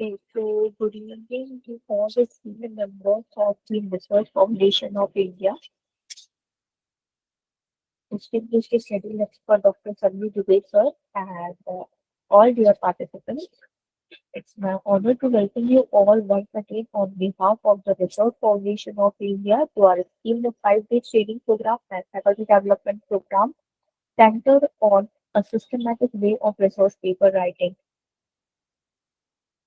Okay, so good evening to all the senior members of the Research Foundation of India, distinguished scheduled expert Dr. Sanvi Dubey sir, and all dear participants. It's my honor to welcome you all once again on behalf of the Research Foundation of India to our esteemed 5-day training program and faculty development program centered on a systematic way of research paper writing.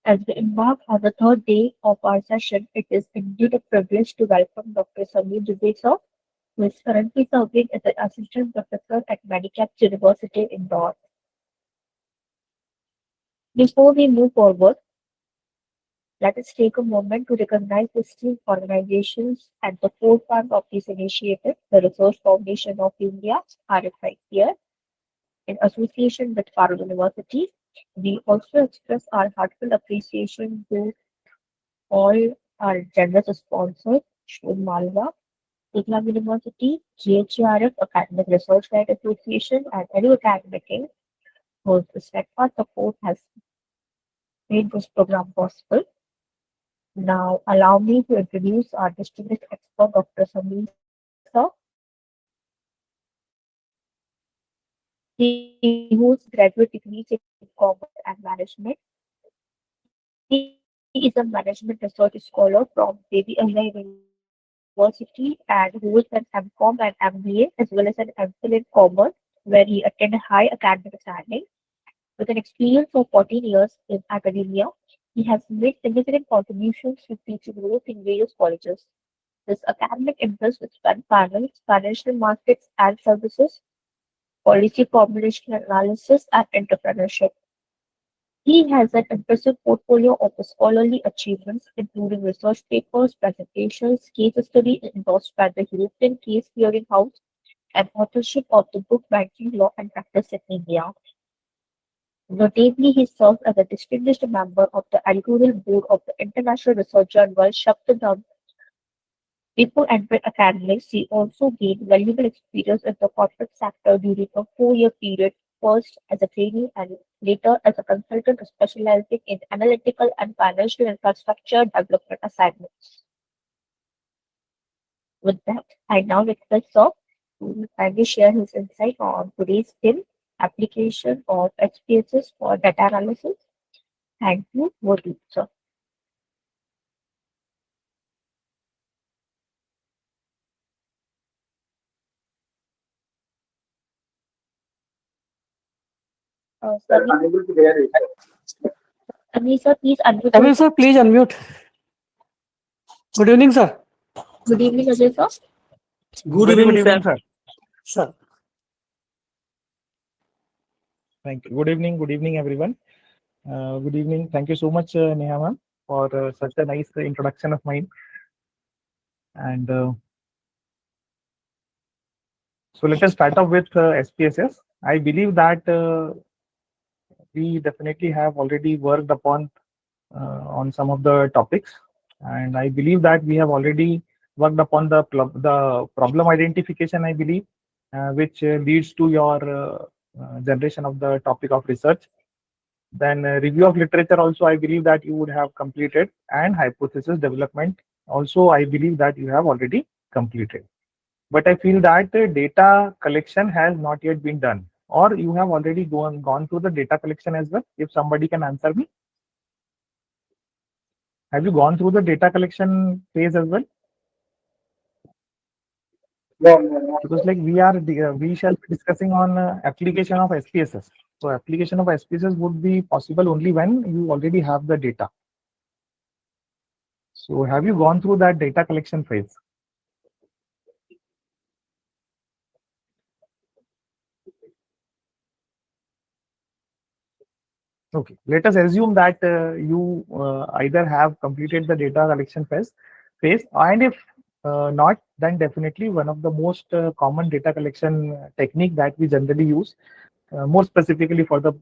As we embark on the third day of our session, it is indeed a privilege to welcome Dr. Samir Dubey sir, who is currently serving as an assistant professor at Medicap University in Indore. Before we move forward, let us take a moment to recognize the esteemed organizations at the forefront of this initiative, the Research Foundation of India, RFI-CARE, in association with Paro University. We also express our heartfelt appreciation to all our generous sponsors, Shri Malwa, Islam University, GHRF, Academic Research Guide Association, and Edu Academic, whose steadfast support has made this program possible. Now, allow me to introduce our distinguished expert, Dr. Samir sir. He holds graduate degrees in commerce and management. He is a management research scholar from Baby Allah University and holds an MCom and MBA as well as an MPhil in commerce, where he attended high academic standing. With an experience of 14 years in academia, he has made significant contributions to teaching roles in various colleges. His academic interests span finance, financial markets and services, policy formulation analysis, and entrepreneurship. He has an impressive portfolio of scholarly achievements, including research papers, presentations, case studies endorsed by the European Case Hearing House, and authorship of the book Banking Law and Practice in India. Notably, he serves as a distinguished member of the editorial board of the international research journal Shabdam. Before entering academics, he also gained valuable experience in the corporate sector during a 4-year period, first as a trainee and later as a consultant specializing in analytical and financial infrastructure development assignments. With that, I now request Sir to kindly share his insight on today's theme, application of SPSS for data analysis. Thank you. Over to you, sir. Sir, Unable to hear you. Sir, please unmute. Samir sir, please unmute. Good evening, sir. Good evening, Ajay sir. Good evening, sir. Sir. Thank you. Good evening, everyone. Good evening. Thank you so much, Neha ma'am, for such a nice introduction of mine. And so let us start off with SPSS. I believe that we definitely have already worked upon on some of the topics, and I believe that we have already worked upon the problem identification, I believe, which leads to your generation of the topic of research. Then review of literature also, I believe that you would have completed, and hypothesis development also, I believe that you have already completed. But I feel that data collection has not yet been done, or you have already gone through the data collection as well. If somebody can answer me, have you gone through the data collection phase as well? No. Because like we shall be discussing on application of SPSS. So application of SPSS would be possible only when you already have the data. So have you gone through that data collection phase? Okay, let us assume that you either have completed the data collection phase, and if not, then definitely one of the most common data collection technique that we generally use, more specifically for the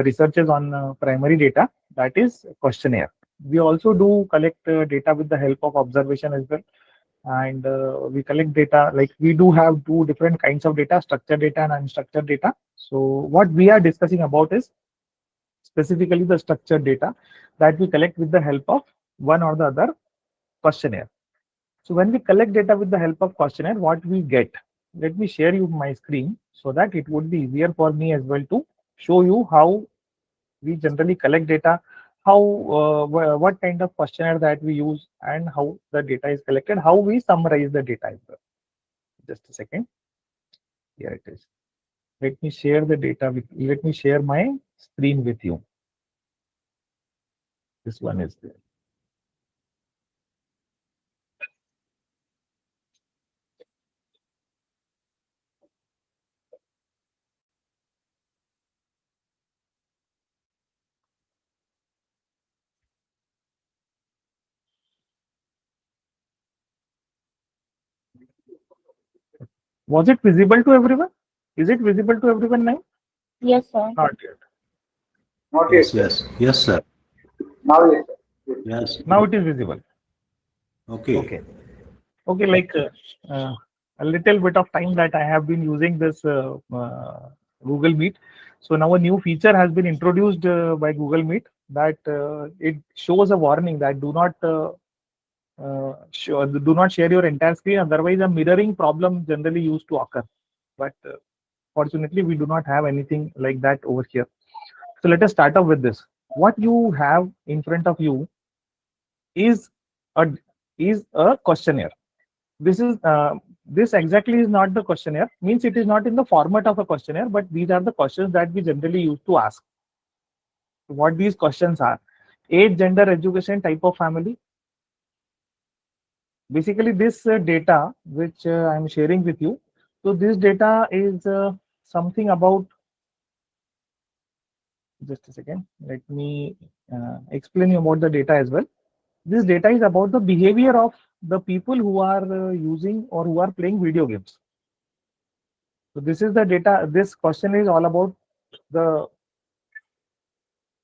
researchers on primary data, that is questionnaire. We also do collect data with the help of observation as well, and we collect data, like we do have two different kinds of data, structured data and unstructured data. So what we are discussing about is specifically the structured data that we collect with the help of one or the other questionnaire. So when we collect data with the help of questionnaire, what we get? Let me share you my screen so that it would be easier for me as well to show you how we generally collect data, how what kind of questionnaire that we use, and how the data is collected, how we summarize the data as well. Just a second. Here it is. Let me share the data with. Let me share my screen with you. This one is there. Was it visible to everyone? Is it visible to everyone now? Yes, sir. Not yet. Not Yes, yet. yes, yes, sir. Now yes. Yes. Now it is visible. Okay. Okay. Okay, like a little bit of time that I have been using this Google Meet. So now a new feature has been introduced by Google Meet that it shows a warning that do not share your entire screen. Otherwise, a mirroring problem generally used to occur. But fortunately, we do not have anything like that over here. So let us start off with this. What you have in front of you is a questionnaire. This exactly is not the questionnaire, means it is not in the format of a questionnaire, but these are the questions that we generally use to ask. What these questions are: age, gender, education, type of family. Basically this data which I am sharing with you, so this data is something about, just a second, let me explain you about the data as well. This data is about the behavior of the people who are using or who are playing video games. So this is the data. This question is all about the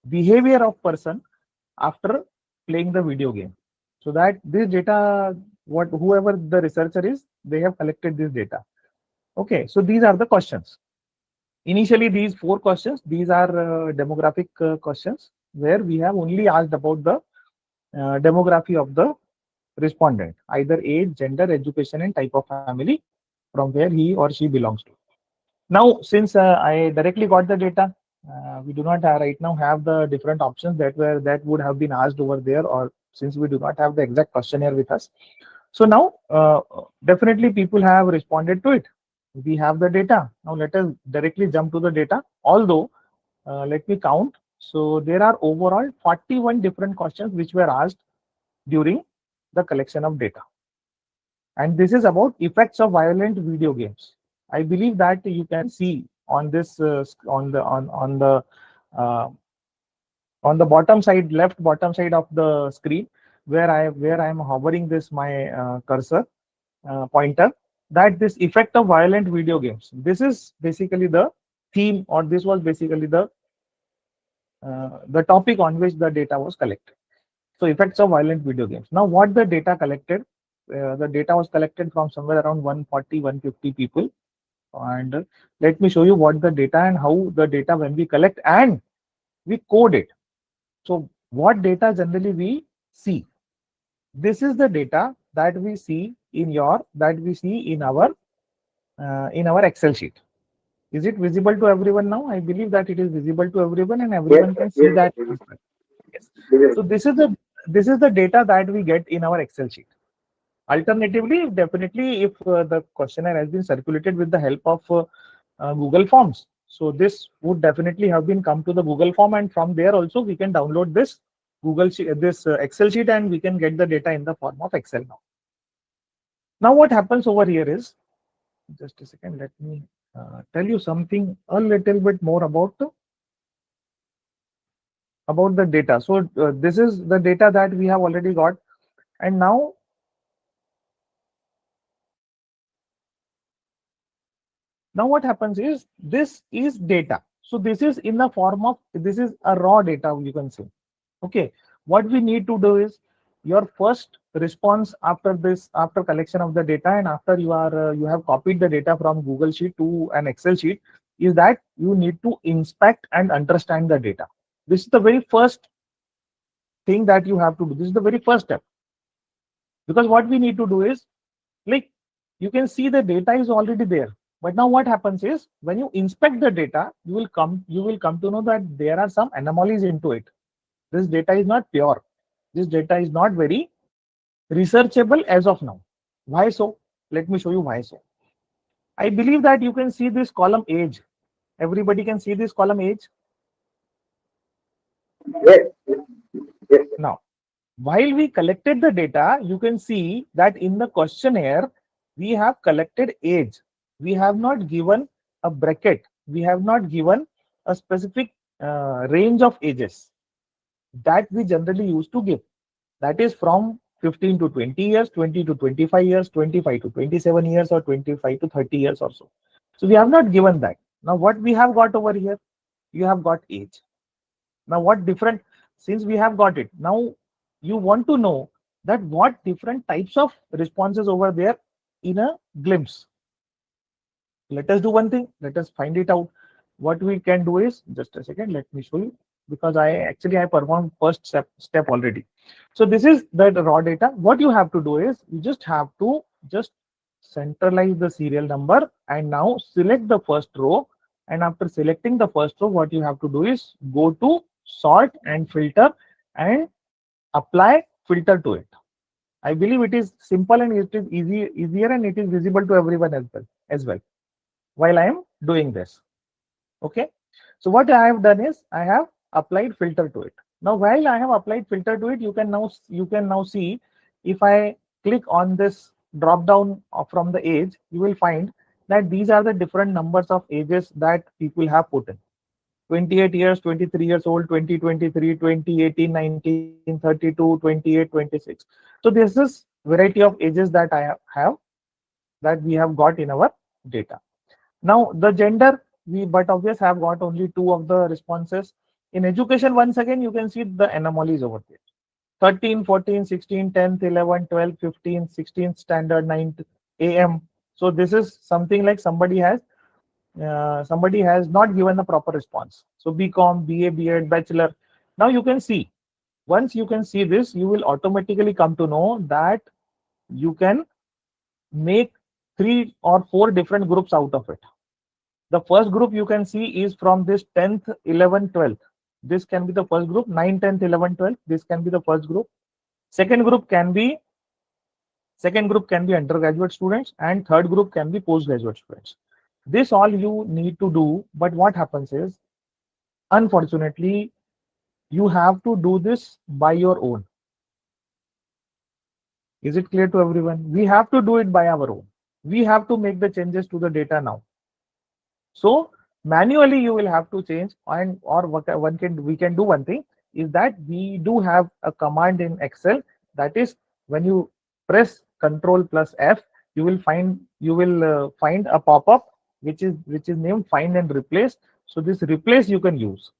behavior of person after playing the video game. So that this data, whoever the researcher is, they have collected this data. Okay, so these are the questions. Initially, these 4 questions, these are demographic questions where we have only asked about the demography of the respondent, either age, gender, education, and type of family from where he or she belongs to. Now, since I directly got the data, we do not right now have the different options that would have been asked over there, or since we do not have the exact questionnaire with us. So now, definitely people have responded to it. We have the data. Now let us directly jump to the data. Although, let me count. So there are overall 41 different questions which were asked during the collection of data. And this is about effects of violent video games. I believe that you can see on this on the bottom side, left bottom side of the screen, where I am hovering this my cursor pointer, that this effect of violent video games. This is basically the theme, or this was basically the topic on which the data was collected. So effects of violent video games. Now what the data collected, the data was collected from somewhere around 140, 150 people. And let me show you what the data and how the data, when we collect and we code it. So what data generally we see? This is the data that we see in our Excel sheet. Is it visible to everyone now? I believe that it is visible to everyone, and everyone Yes, can see yes, that. yes. Yes. Yes. So this is the data that we get in our Excel sheet. Alternatively, definitely, if the questionnaire has been circulated with the help of Google Forms, so this would definitely have been come to the Google Form, and from there also we can download this Excel sheet, and we can get the data in the form of Excel now. Now what happens over here is, just a second, let me tell you something a little bit more about the data. So this is the data that we have already got, and now what happens is, this is data. So this is in the form of, this is a raw data, you can say. Okay, what we need to do is, your first response after this, after collection of the data, and after you have copied the data from Google Sheet to an Excel sheet, is that you need to inspect and understand the data. This is the very first thing that you have to do. This is the very first step. Because what we need to do is, like, you can see the data is already there. But now what happens is, when you inspect the data, you will come to know that there are some anomalies into it. This data is not pure. This data is not very researchable as of now. Why so? Let me show you why so. I believe that you can see this column age. Everybody can see this column age. Yes, yes, yes, sir. Now, while we collected the data, you can see that in the questionnaire, we have collected age. We have not given a bracket. We have not given a specific range of ages that we generally used to give. That is from 15 to 20 years, 20 to 25 years, 25 to 27 years, or 25 to 30 years or so. So we have not given that. Now what we have got over here, you have got age. Now what different, since we have got it, now you want to know that what different types of responses over there in a glimpse. Let us do one thing, let us find it out. What we can do is, just a second, let me show you, because I performed first step already. So this is the raw data. What you have to do is, you just have to just centralize the serial number and now select the first row. And after selecting the first row, what you have to do is go to sort and filter and apply filter to it. I believe it is simple and it is easier and it is visible to everyone as well while I am doing this. Okay. So what I have done is, I have applied filter to it. Now while I have applied filter to it, you can now see, if I click on this drop down from the age, you will find that these are the different numbers of ages that people have put in. 28 years, 23 years old, 20, 23, 20, 18, 19, 32, 28, 26. So this is variety of ages that I have that we have got in our data. Now the gender, but obviously have got only 2 of the responses. In education, once again, you can see the anomalies over there. 13, 14, 16, 10th, 11, 12, 15, 16th standard, 9th AM. So this is something like somebody has not given the proper response. So BCom, BA, BEd, bachelor. Now you can see, once you can see this, you will automatically come to know that you can make 3 or 4 different groups out of it. The first group you can see is from this 10th, 11th, 12th. This can be the first group. 9, 10th, 11th, 12th. This can be the first group. Second group can be undergraduate students, and third group can be postgraduate students. This all you need to do, but what happens is, unfortunately, you have to do this by your own. Is it clear to everyone? We have to do it by our own. We have to make the changes to the data now. So manually you will have to change, and or we can do one thing, is that we do have a command in Excel, that is, when you press Control plus F, you will find a pop-up which is named find and replace. So this replace you can use.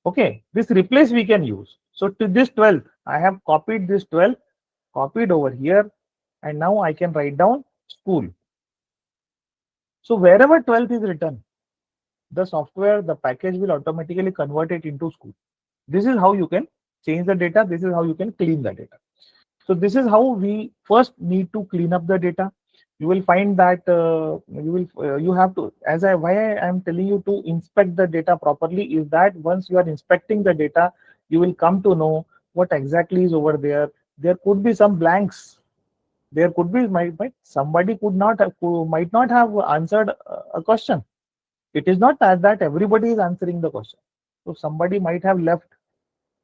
Okay, this replace we can use. So to this 12, I have copied this 12, copied over here, and now I can write down school. So wherever 12th is written, the software, the package will automatically convert it into school. This is how you can change the data. This is how you can clean the data. So this is how we first need to clean up the data. You will find that you have to, why I am telling you to inspect the data properly is that once you are inspecting the data, you will come to know what exactly is over there. There could be some blanks. There could be somebody might not have answered a question. It is not that everybody is answering the question. So somebody might have left.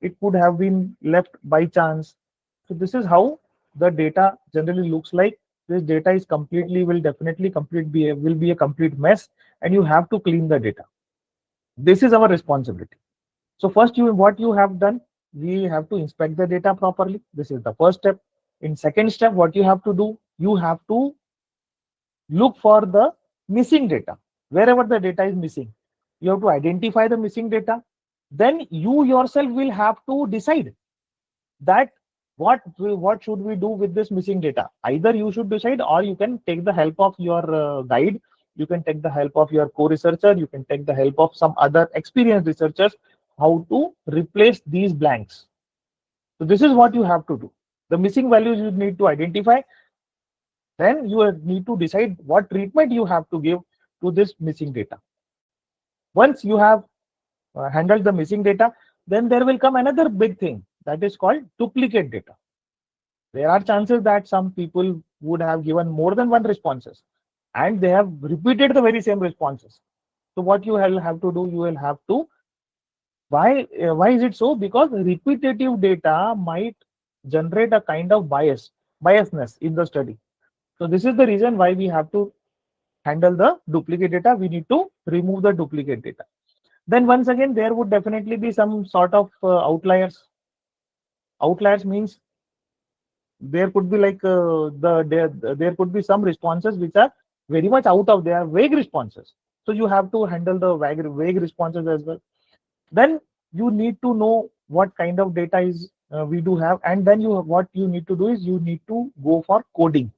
It could have been left by chance. So this is how the data generally looks like. This data is will be a complete mess, and you have to clean the data. This is our responsibility. So first, what you have done, we have to inspect the data properly. This is the first step. In second step, what you have to do, you have to look for the missing data. Wherever the data is missing, you have to identify the missing data. Then you yourself will have to decide that what should we do with this missing data. Either you should decide, or you can take the help of your guide. you can take the help of your co-researcher, you can take the help of some other experienced researchers, how to replace these blanks. So this is what you have to do. The missing values you need to identify. Then you need to decide what treatment you have to give to this missing data. Once you have handled the missing data, then there will come another big thing that is called duplicate data. There are chances that some people would have given more than one responses and they have repeated the very same responses. So what you will have to do, you will have to, why is it so? Because repetitive data might generate a kind of biasness in the study. So this is the reason why we have to handle the duplicate data. We need to remove the duplicate data. Then once again, there would definitely be some sort of outliers. Outliers means there could be like there could be some responses which are very much out of their vague responses. So you have to handle the vague responses as well. Then you need to know what kind of data is we do have, and then what you need to do is you need to go for coding.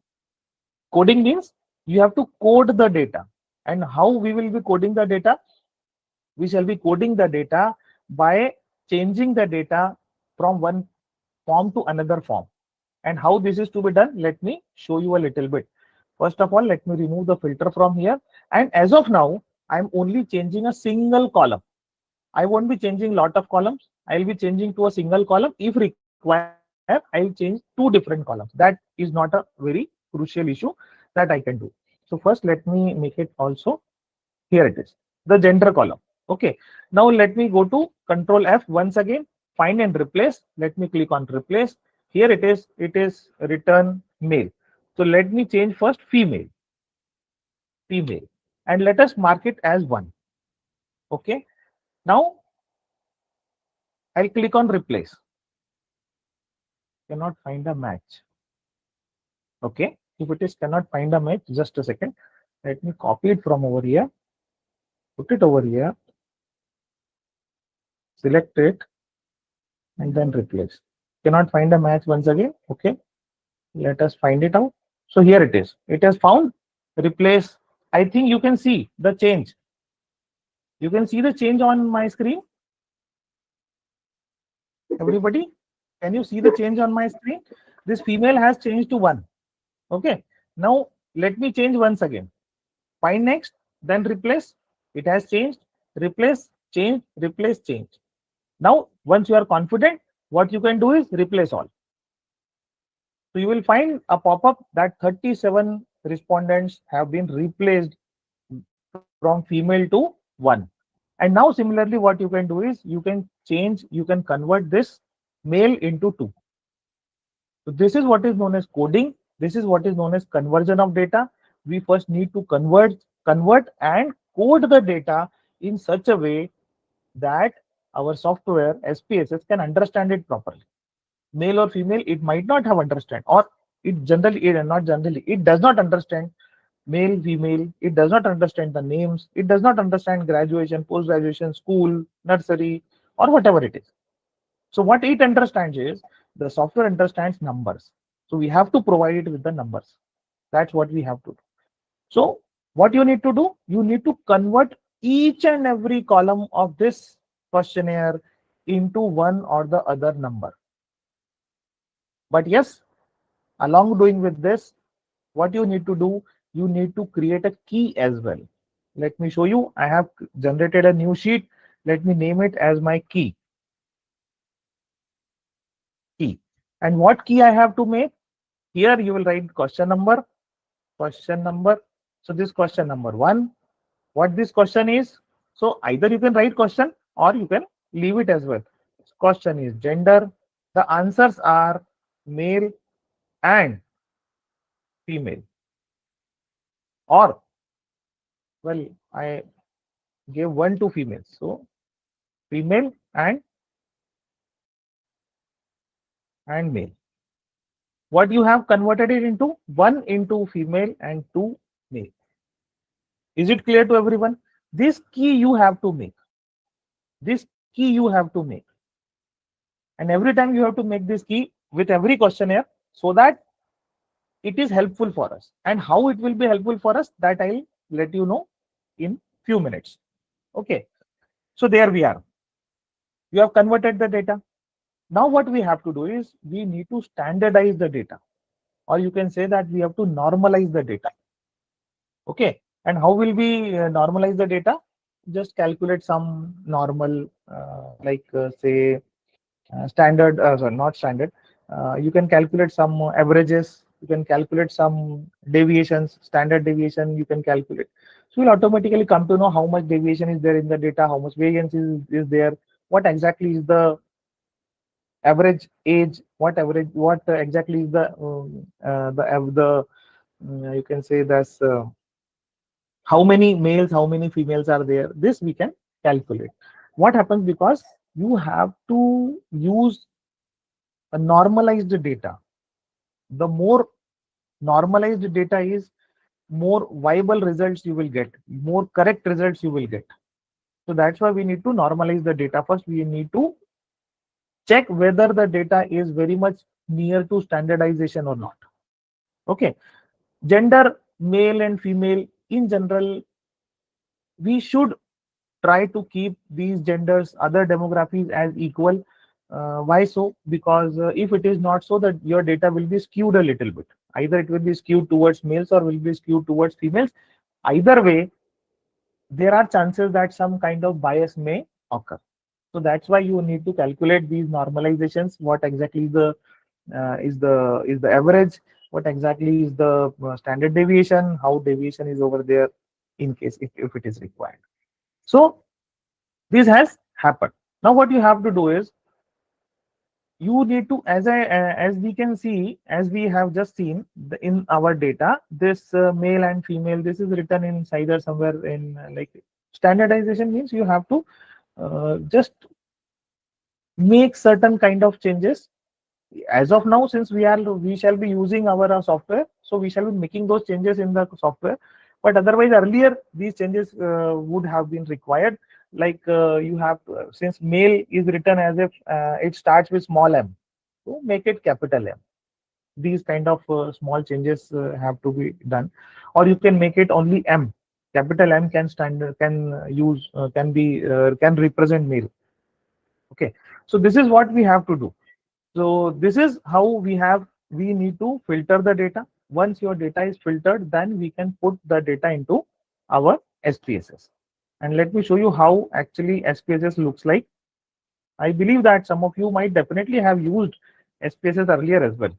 Coding means you have to code the data. And how we will be coding the data? We shall be coding the data by changing the data from one form to another form. And how this is to be done, let me show you a little bit. First of all, let me remove the filter from here. And as of now, I'm only changing a single column. I won't be changing lot of columns. I'll be changing to a single column. If required, I'll change 2 different columns. That is not a very crucial issue that I can do. So first, let me make it also. Here it is, the gender column. Okay. Now let me go to Control F once again, find and replace. Let me click on replace. Here it is return male. So let me change first female, and let us mark it as 1. Okay. Now I'll click on replace. Cannot find a match. Okay. If it is cannot find a match, just a second. Let me copy it from over here. Put it over here. Select it and then replace. Cannot find a match once again. Okay. Let us find it out. So here it is. It has found replace. I think you can see the change. You can see the change on my screen. Everybody, can you see the change on my screen? This female has changed to 1. Okay. Now let me change once again. Find next, then replace. It has changed. Replace, change, replace, change. Now, once you are confident, what you can do is replace all. So you will find a pop-up that 37 respondents have been replaced from female to 1. And now similarly, what you can do is you can convert this male into 2. So this is what is known as coding. This is what is known as conversion of data. We first need to convert and code the data in such a way that our software SPSS can understand it properly. Male or female, it might not have understand, or it does not understand male, female. It does not understand the names. It does not understand graduation, post-graduation, school, nursery, or whatever it is. So what it understands is the software understands numbers. So we have to provide it with the numbers. That's what we have to do. So what you need to do, you need to convert each and every column of this questionnaire into one or the other number. But yes, along doing with this, what you need to do, you need to create a key as well. Let me show you. I have generated a new sheet. Let me name it as my key. And what key I have to make? Here you will write question number. So this question number 1, what this question is. So either you can write question or you can leave it as well. This question is gender. The answers are male and female. Or, well, I gave 1 to female. So female and male. What you have converted it into? 1 into female and 2 male. Is it clear to everyone? This key you have to make. And every time you have to make this key with every questionnaire so that it is helpful for us. And how it will be helpful for us, that I'll let you know in few minutes. Okay, so there we are. You have converted the data. Now what we have to do is we need to standardize the data, or you can say that we have to normalize the data. Okay, and how will we normalize the data? Just calculate some normal, say standard, sorry, not standard. You can calculate some averages. You can calculate some deviations, standard deviation. You can calculate. So you'll automatically come to know how much deviation is there in the data, how much variance is there, what exactly is the average age, what exactly is the you can say that's how many males, how many females are there. This we can calculate. What happens, because you have to use a normalized data. The more normalized data is, more viable results you will get, more correct results you will get. So that's why we need to normalize the data first. We need to check whether the data is very much near to standardization or not. Okay, gender, male and female in general, we should try to keep these genders, other demographics as equal. Why so? Because if it is not so, that your data will be skewed a little bit. Either it will be skewed towards males or will be skewed towards females. Either way, there are chances that some kind of bias may occur. So that's why you need to calculate these normalizations. What exactly is the average? What exactly is the standard deviation? How deviation is over there in case if it is required. So this has happened. Now what you have to do is you need to, as we can see, as we have just seen in our data, this male and female, this is written inside or somewhere in like standardization means you have to just make certain kind of changes. As of now, since we shall be using our software, so we shall be making those changes in the software. But otherwise, earlier these changes would have been required. Like you have, since male is written as if it starts with small m, so make it capital M. These kind of small changes have to be done, or you can make it only M. Capital M can represent male. Okay, so this is what we have to do. So this is how we need to filter the data. Once your data is filtered, then we can put the data into our SPSS. And let me show you how actually SPSS looks like. I believe that some of you might definitely have used SPSS earlier as well.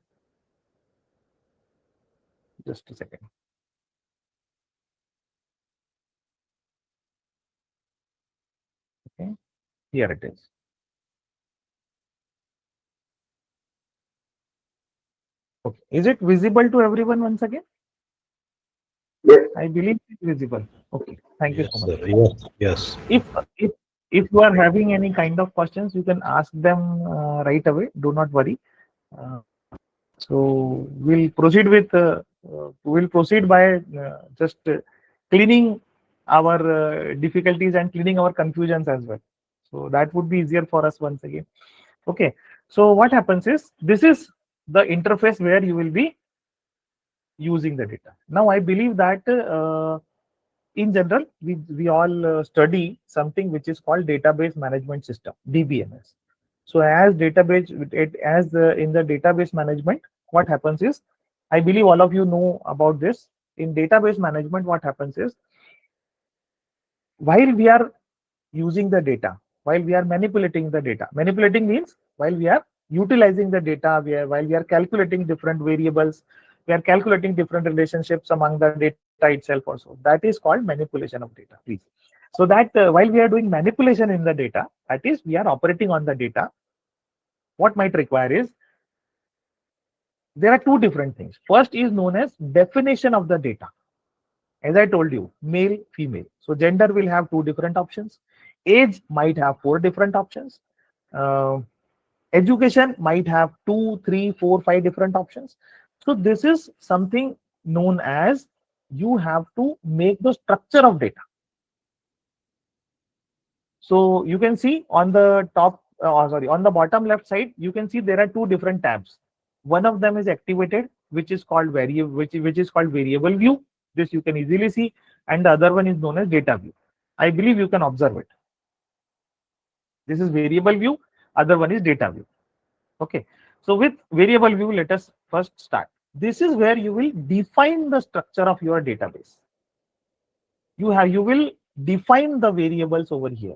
Just a second. Okay, here it is. Okay, is it visible to everyone once again? Yes. I believe it's visible. Okay, thank you Yes, so much. sir. Yes. If you are having any kind of questions, you can ask them right away. Do not worry. So we'll proceed by just cleaning our difficulties and cleaning our confusions as well. So that would be easier for us once again. Okay. So what happens is, this is the interface where you will be using the data. Now I believe that in general, we all study something which is called database management system, DBMS. So as database, in the database management, what happens is, I believe all of you know about this. In database management, what happens is, while we are using the data, while we are manipulating the data, manipulating means while we are utilizing the data, while we are calculating different variables, we are calculating different relationships among the data itself also. That is called manipulation of data, please. So that while we are doing manipulation in the data, that is we are operating on the data, what might require is, there are two different things. First is known as definition of the data. As I told you, male, female. So gender will have two different options. Age might have four different options. Education might have 2, 3, 4, 5 different options. So this is something known as, you have to make the structure of data. So you can see on the top, on the bottom left side, you can see there are two different tabs. One of them is activated, which is called variable view. This you can easily see. and the other one is known as data view. I believe you can observe it. This is variable view, other one is data view. Okay, so with variable view, let us first start. This is where you will define the structure of your database. You will define the variables over here.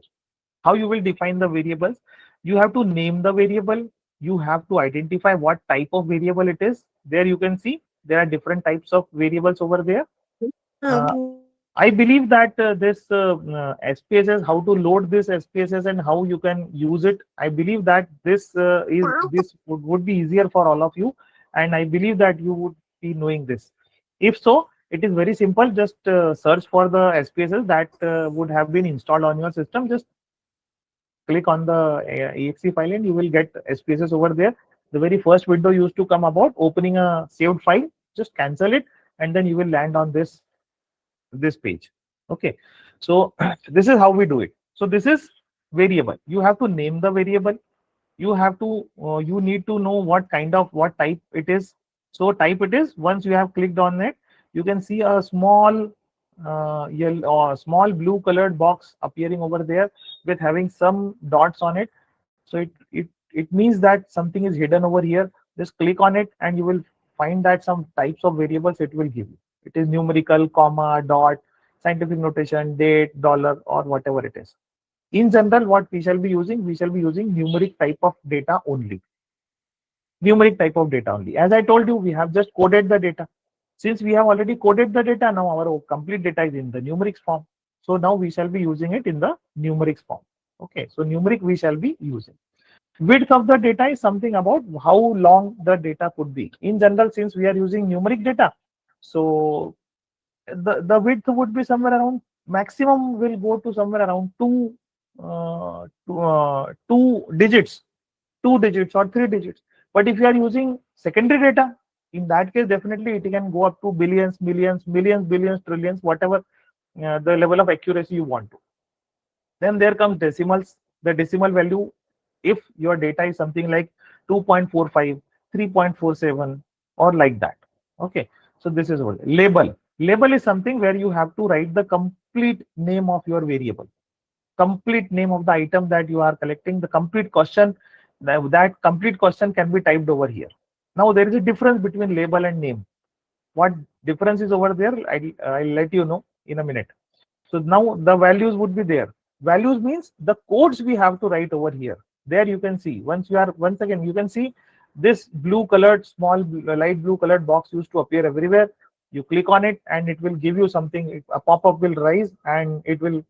How you will define the variables? You have to name the variable. You have to identify what type of variable it is. There you can see there are different types of variables over there. Uh, I believe that this SPSS, how to load this SPSS and how you can use it. I believe that this would be easier for all of you, and I believe that you would be knowing this. If so, it is very simple. Just search for the SPSS that would have been installed on your system. Just click on the exe file and you will get SPSS over there. The very first window used to come about opening a saved file. Just cancel it, and then you will land on this page. Okay, so this is how we do it. So this is variable. You have to name the variable. You have to you need to know what type it is. So type it is. Once you have clicked on it, you can see a small yellow or small blue colored box appearing over there with having some dots on it. So it means that something is hidden over here. Just click on it and you will find that some types of variables it will give you. It is numerical, comma, dot, scientific notation, date, dollar, or whatever it is. In general, what we shall be using? We shall be using numeric type of data only. Numeric type of data only. As I told you, we have just coded the data. Since we have already coded the data, now our complete data is in the numerics form. So now we shall be using it in the numerics form. Okay, so numeric we shall be using. Width of the data is something about how long the data could be. In general, since we are using numeric data, so the width would be somewhere around, maximum will go to somewhere around two digits, 2 digits or 3 digits. But if you are using secondary data, in that case, definitely it can go up to billions, millions, millions, billions, trillions, whatever the level of accuracy you want to. Then there comes decimals. The decimal value, if your data is something like 2.45, 3.47, or like that. Okay, so this is what label. Label is something where you have to write the complete name of your variable, complete name of the item that you are collecting, the complete question. That complete question can be typed over here. Now there is a difference between label and name. What difference is over there? I'll let you know in a minute. So now the values would be there. Values means the codes we have to write over here. There you can see, once again you can see this blue colored small light blue colored box used to appear everywhere. You click on it and it will give you something. A pop-up will rise and it will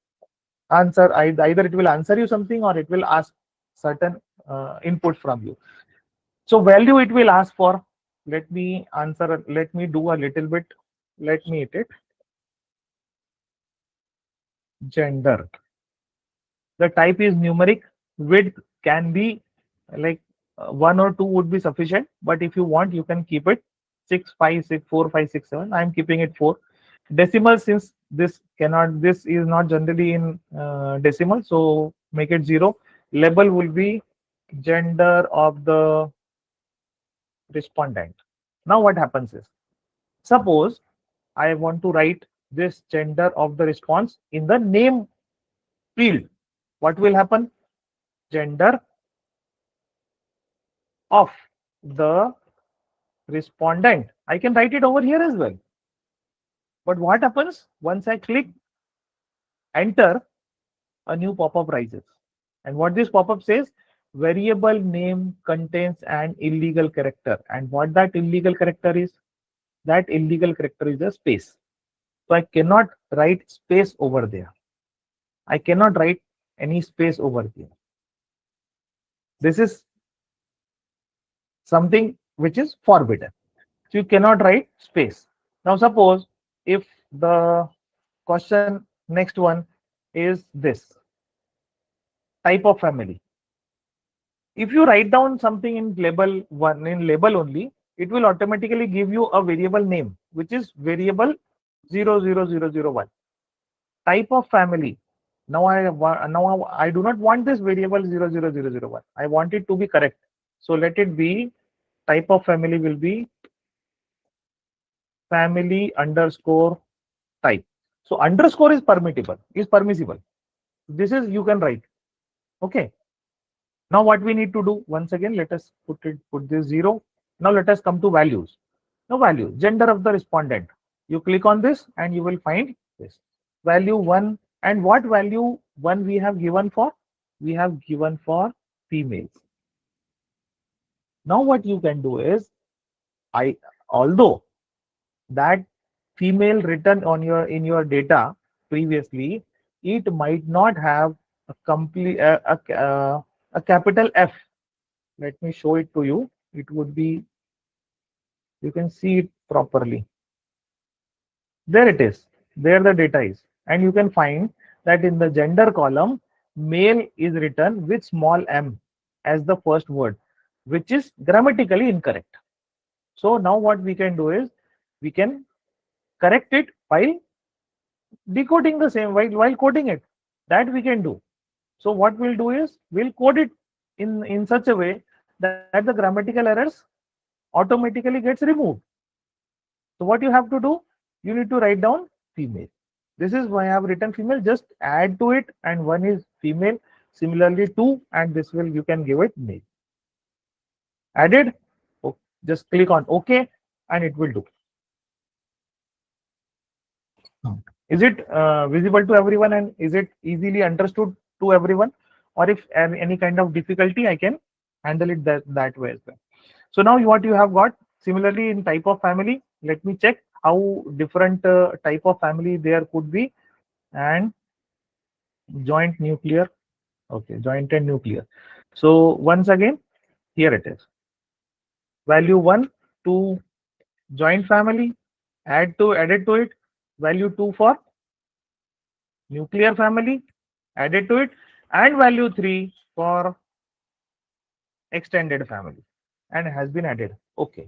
answer, either it will answer you something or it will ask certain input from you. So value it will ask for. Let me do a little bit. Let me hit it. Gender. The type is numeric. Width can be like 1 or 2 would be sufficient, but if you want you can keep it 6, 5, 6, 4, 5, 6, 7. I am keeping it 4. Decimal, since this is not generally in decimal, so make it 0. Label will be gender of the respondent. Now what happens is, suppose I want to write this gender of the response in the name field. What will happen? Gender of the respondent. I can write it over here as well. But what happens once I click enter? A new pop-up rises. And what this pop-up says, variable name contains an illegal character. And what that illegal character is? That illegal character is a space. So I cannot write space over there. I cannot write any space over here. This is something which is forbidden. So you cannot write space. Now suppose if the question next one is this type of family. If you write down something in label one, in label only, it will automatically give you a variable name, which is variable 00001. Type of family. Now I do not want this variable 00001. I want it to be correct. So let it be, type of family will be family underscore type. So underscore is permissible. This is you can write. Okay. Now what we need to do, once again, let us put this 0. Now let us come to values. Now value, gender of the respondent. You click on this and you will find this. Value 1. And what value 1 we have given for? We have given for females. Now what you can do is, although that female written on in your data previously, it might not have a complete a capital F. Let me show it to you. It would be, you can see it properly. There it is. There the data is. And you can find that in the gender column, male is written with small m as the first word, which is grammatically incorrect. So now what we can do is, we can correct it while decoding the same, while coding it. That we can do. So what we'll do is, we'll code it in such a way that the grammatical errors automatically gets removed. So what you have to do, you need to write down female. This is why I have written female. Just add to it, and 1 is female. Similarly 2, and this will, you can give it male. Added. Oh, just click on OK, and it will do. Is it visible to everyone, and is it easily understood to everyone? Or if any kind of difficulty, I can handle it that way as well. So now what you have got, similarly in type of family, let me check how different type of family there could be. And joint nuclear. Okay, joint and nuclear. So once again, here it is. Value 1 to joint family, added to it. Value 2 for nuclear family, added to it, and value 3 for extended family, and has been added. Okay.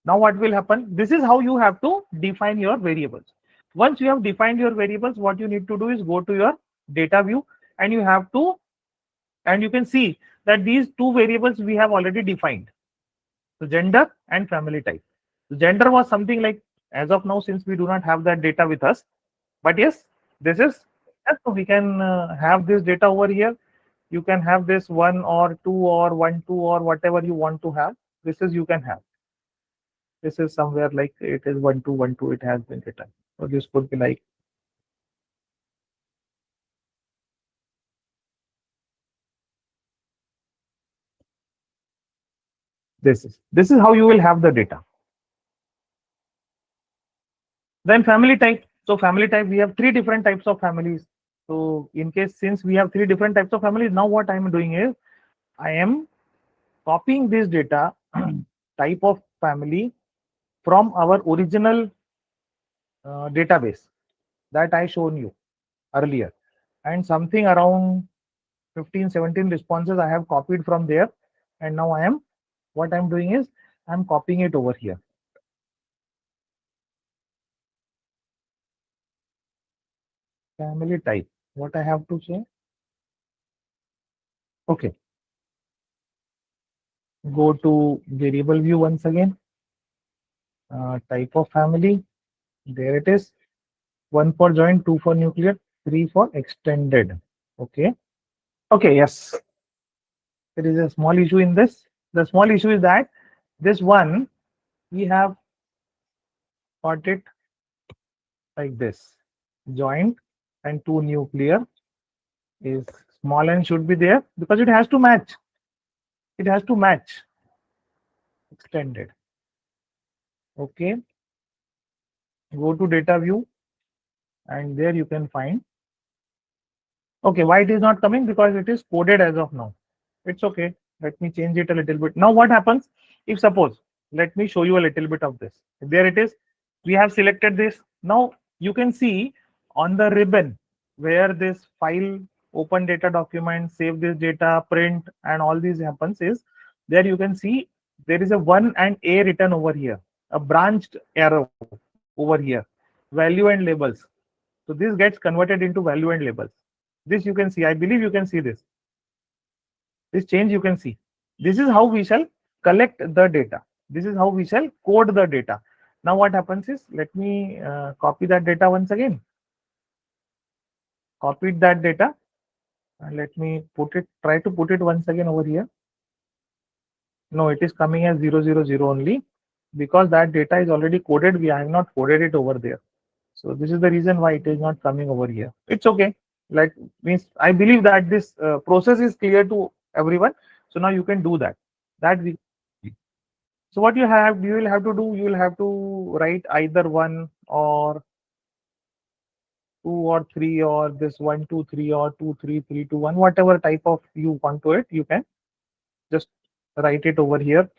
Now what will happen? This is how you have to define your variables. Once you have defined your variables, what you need to do is go to your data view, and you have to, and you can see that these two variables we have already defined. So gender and family type. So gender was something like, as of now, since we do not have that data with us, but yes, this is, so we can have this data over here. You can have this 1 or 2 or 1, 2 or whatever you want to have. This is, you can have. This is somewhere like it is 1, 2, 1, 2. It has been written. So this could be like, this is how you will have the data. Then family type. So family type, we have 3 different types of families. So in case, since we have 3 different types of families, now what I am doing is, I am copying this data type of family from our original database that I shown you earlier, and something around 15-17 responses I have copied from there, and now what I'm doing is, I'm copying it over here. Family type, what I have to say. Okay, go to variable view once again. Type of family, there it is. 1 for joint, 2 for nuclear, 3 for extended. Okay. Okay, yes. There is a small issue in this. The small issue is that this one, we have got it like this. Joint and 2 nuclear is small and should be there because it has to match. It has to match. Extended. Okay. Go to data view, and there you can find. Okay, why it is not coming? Because it is coded as of now. It's okay. Let me change it a little bit. Now what happens if, suppose, let me show you a little bit of this. There it is. We have selected this. Now you can see on the ribbon where this file, open data document, save this data, print, and all these happens is, there you can see there is a 1 and A written over here, a branched arrow over here, value and labels. So this gets converted into value and labels. This you can see, I believe you can see this. This change you can see. This is how we shall collect the data. This is how we shall code the data. Now what happens is, let me copy that data once again. copied that data, and let me try to put it once again over here. No, it is coming as 000 only, because that data is already coded. I have not coded it over there. So this is the reason why it is not coming over here. It's okay. Like, means I believe that this process is clear to everyone. So now you can do that. So what you will have to do, you will have to write either 1 or 2 or 3, or this 1 2 3 or 2 3 3 2 1, whatever type of you want to it, you can just write it over here.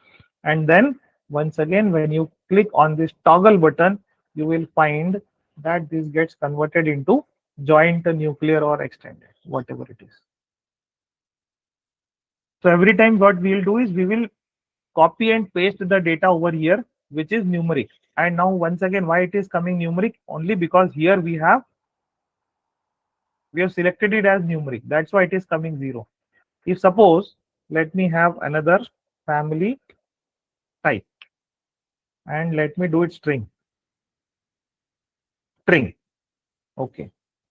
And then once again, when you click on this toggle button, you will find that this gets converted into joint nuclear or extended, whatever it is. So every time what we will do is we will copy and paste the data over here, which is numeric. And now once again, why it is coming numeric? Only because here we have selected it as numeric. That's why it is coming 0. If suppose, let me have another family type, and let me do it string. Okay,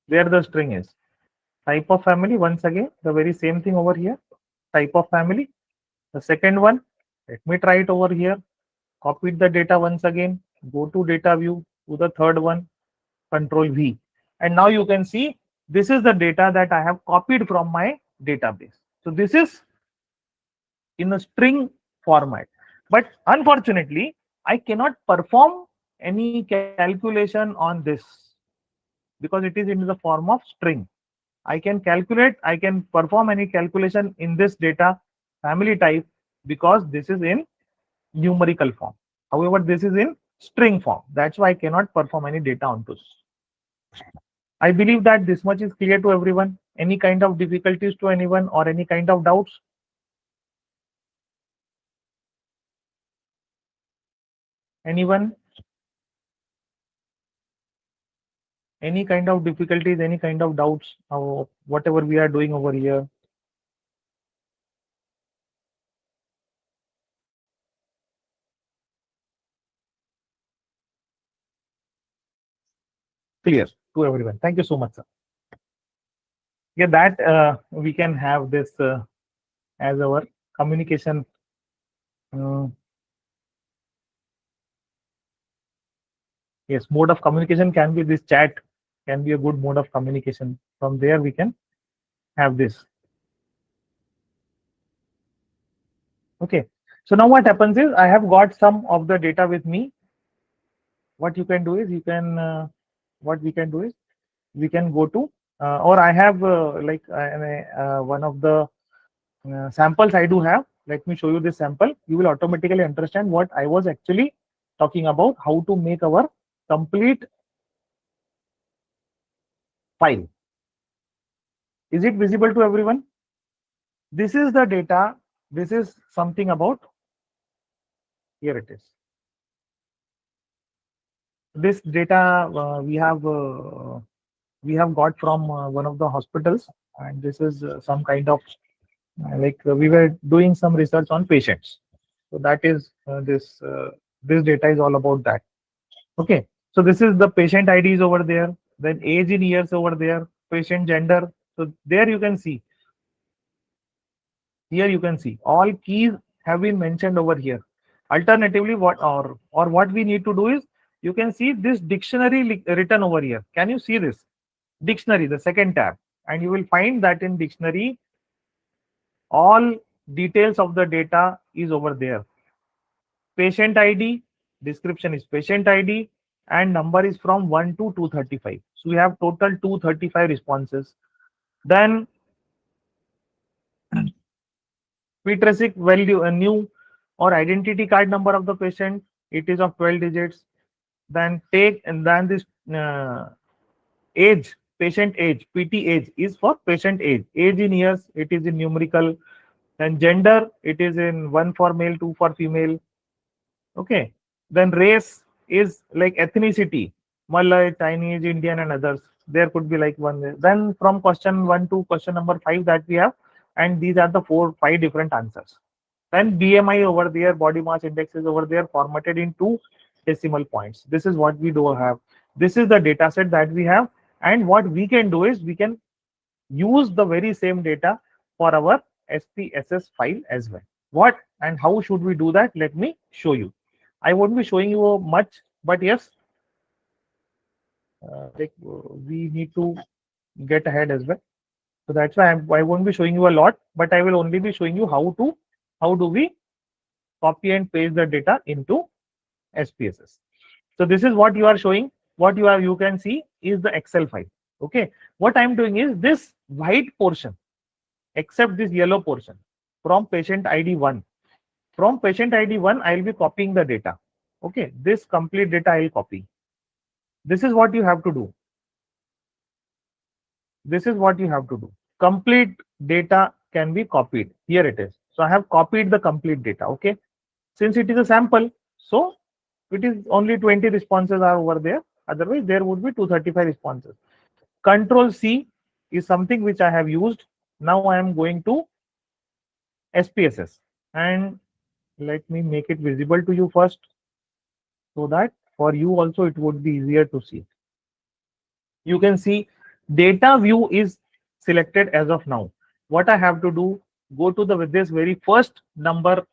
there the string is. Type of family, once again the very same thing over here. Type of family. The second one, let me try it over here. Copy the data once again. Go to data view, to the third one, Control V, and now you can see this is the data that I have copied from my database. So this is in a string format, but unfortunately I cannot perform any calculation on this because it is in the form of string. I can perform any calculation in this data family type because this is in numerical form. However, this is in string form. That's why I cannot perform any data onto this. I believe that this much is clear to everyone. Any kind of difficulties to anyone or any kind of doubts? Anyone? Any kind of difficulties, any kind of doubts, whatever we are doing over here? Clear to everyone. Thank you so much, sir. Yeah, that we can have this as our communication. Yes, mode of communication can be this chat, can be a good mode of communication. From there, we can have this. Okay. So now what happens is I have got some of the data with me. What you can do is what we can do is we can go to or I have one of the samples I do have. Let me show you this sample. You will automatically understand what I was actually talking about, how to make our complete file. Is it visible to everyone? This is the data. This is something about, here it is. This data we have got from one of the hospitals, and this is some kind of we were doing some research on patients. So that is this data is all about that. Okay, so this is the patient IDs over there, then age in years over there, patient gender. So there you can see, here you can see all keys have been mentioned over here. Alternatively, what we need to do is, you can see this dictionary written over here. Can you see this dictionary, the second tab? And you will find that in dictionary all details of the data is over there. Patient ID, description is patient ID, and number is from 1 to 235. So we have total 235 responses. Then PTRESIC value, a new or identity card number of the patient, it is of 12 digits. Then this age, patient age, PT age is for patient age. Age in years, it is in numerical. Then gender, it is in 1 for male, 2 for female. Okay. Then race is like ethnicity, Malay, Chinese, Indian, and others. There could be like one. Then from question 1 to question number 5 that we have, and these are the 5 different answers. Then BMI over there, body mass index is over there, formatted in 2 decimal points. This is what we do have. This is the data set that we have. And what we can do is we can use the very same data for our SPSS file as well. What and how should we do that? Let me show you. I won't be showing you much, but yes, we need to get ahead as well. So that's why I won't be showing you a lot, but I will only be showing you how do we copy and paste the data into SPSS. So this is what you are showing. What you can see is the Excel file. Okay. What I'm doing is this white portion, except this yellow portion from patient ID 1. From patient ID 1, I'll be copying the data. Okay. This complete data I'll copy. This is what you have to do. This is what you have to do. Complete data can be copied. Here it is. So I have copied the complete data. Okay. Since it is a sample, so it is only 20 responses are over there. Otherwise, there would be 235 responses. Control C is something which I have used. Now I am going to SPSS, and let me make it visible to you first, so that for you also it would be easier to see. You can see data view is selected as of now. What I have to do, go to this very first number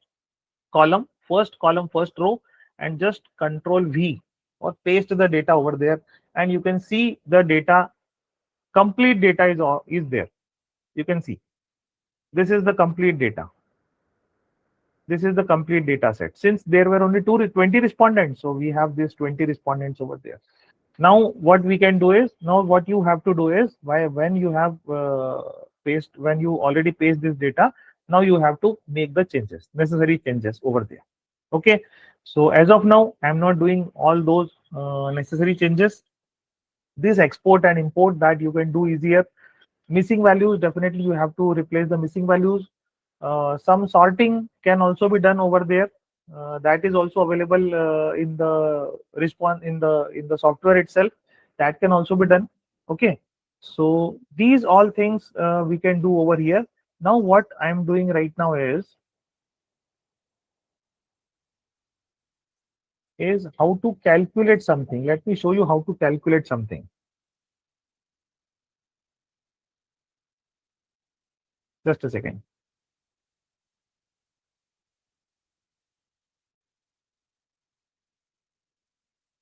column, first row, and just Control V or paste the data over there, and you can see the data, complete data is there. You can see this is the complete data. This is the complete data set. Since there were only 20 respondents, so we have these 20 respondents over there. Now what we can do is, now what you have to do is, when you have when you already paste this data, now you have to make the changes, necessary changes over there. Okay, so as of now I'm not doing all those necessary changes. This export and import that you can do easier. Missing values, definitely you have to replace the missing values. Some sorting can also be done over there. That is also available in the response in the software itself. That can also be done. Okay, so these all things we can do over here. Now what I'm doing right now is how to calculate something. Let me show you how to calculate something. Just a second.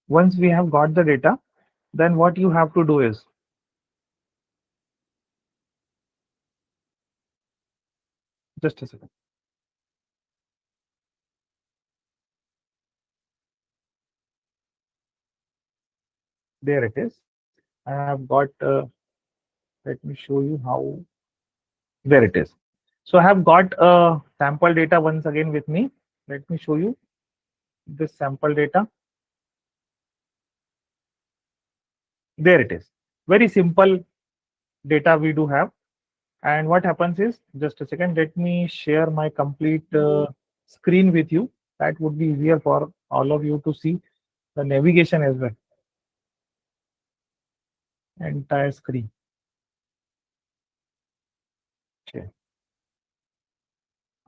Once we have got the data, then what you have to do is, just a second. There it is. I have got, let me show you how, there it is. So I have got sample data once again with me. Let me show you this sample data. There it is. Very simple data we do have. And what happens is, just a second, let me share my complete screen with you. That would be easier for all of you to see the navigation as well. Entire screen. Okay.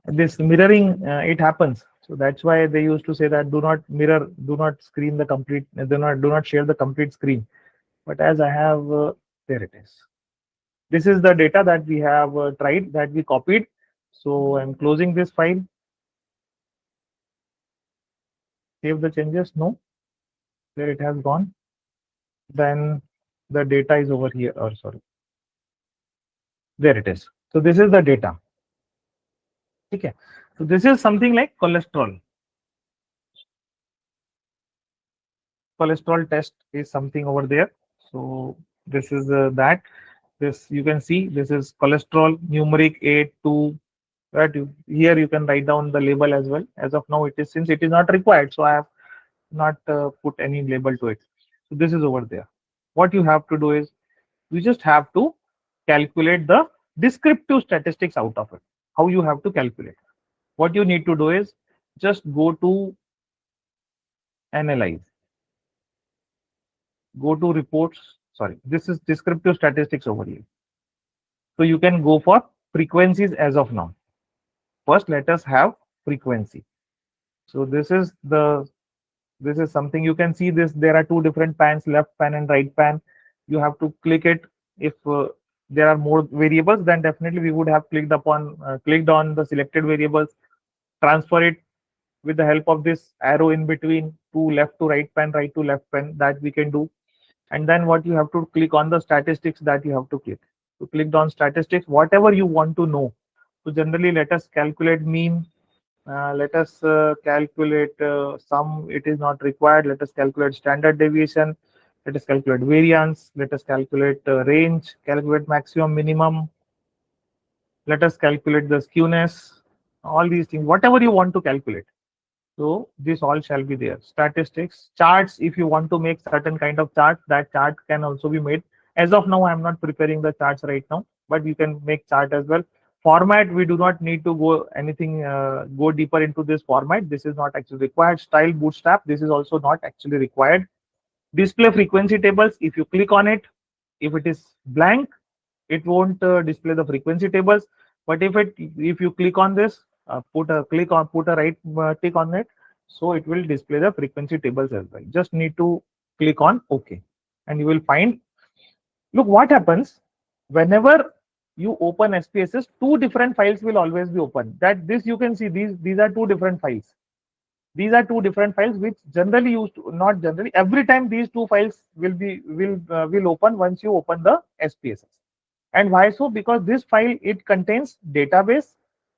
This mirroring, it happens. So that's why they used to say that do not mirror, do not screen the complete, do not share the complete screen. But as I have, there it is. This is the data that we have tried, that we copied. So I'm closing this file. Save the changes. No, there it has gone. Then the data is over here. Or sorry, there it is. So this is the data. Okay. So this is something like cholesterol. Cholesterol test is something over there. So this is that. This you can see. This is cholesterol numeric 8 2. Right, here you can write down the label as well. As of now, it is, since it is not required, so I have not put any label to it. So this is over there. What you have to do is, you just have to calculate the descriptive statistics out of it. How you have to calculate? What you need to do is just go to analyze, go to reports. Sorry, this is descriptive statistics over here. So you can go for frequencies as of now. First, let us have frequency. So this is something you can see this. There are two different pans, left pan and right pan. you have to click it. If there are more variables, then definitely we would have clicked on the selected variables, transfer it with the help of this arrow in between, to left to right pan, right to left pan, that we can do. And then what you have to click on the statistics, that you have to click. To click on statistics, whatever you want to know. So generally, let us calculate mean. Let us calculate sum. It is not required. Let us calculate standard deviation. Let us calculate variance. Let us calculate range. Calculate maximum, minimum. Let us calculate the skewness. All these things, whatever you want to calculate. So this all shall be there. Statistics, charts. If you want to make certain kind of chart, that chart can also be made. As of now, I am not preparing the charts right now, but you can make chart as well. Format, we do not need to go deeper into this format. This is not actually required. Style, bootstrap, this is also not actually required. Display frequency tables. If you click on it, if it is blank, it won't display the frequency tables. But if you click on this, put a right tick on it, so it will display the frequency tables as well. Just need to click on OK, and you will find. Look what happens whenever you open SPSS. Two different files will always be open. That this you can see, these are two different files. These are two different files which generally used to, not generally, every time these two files will open once you open the SPSS. And why so? Because this file, it contains database.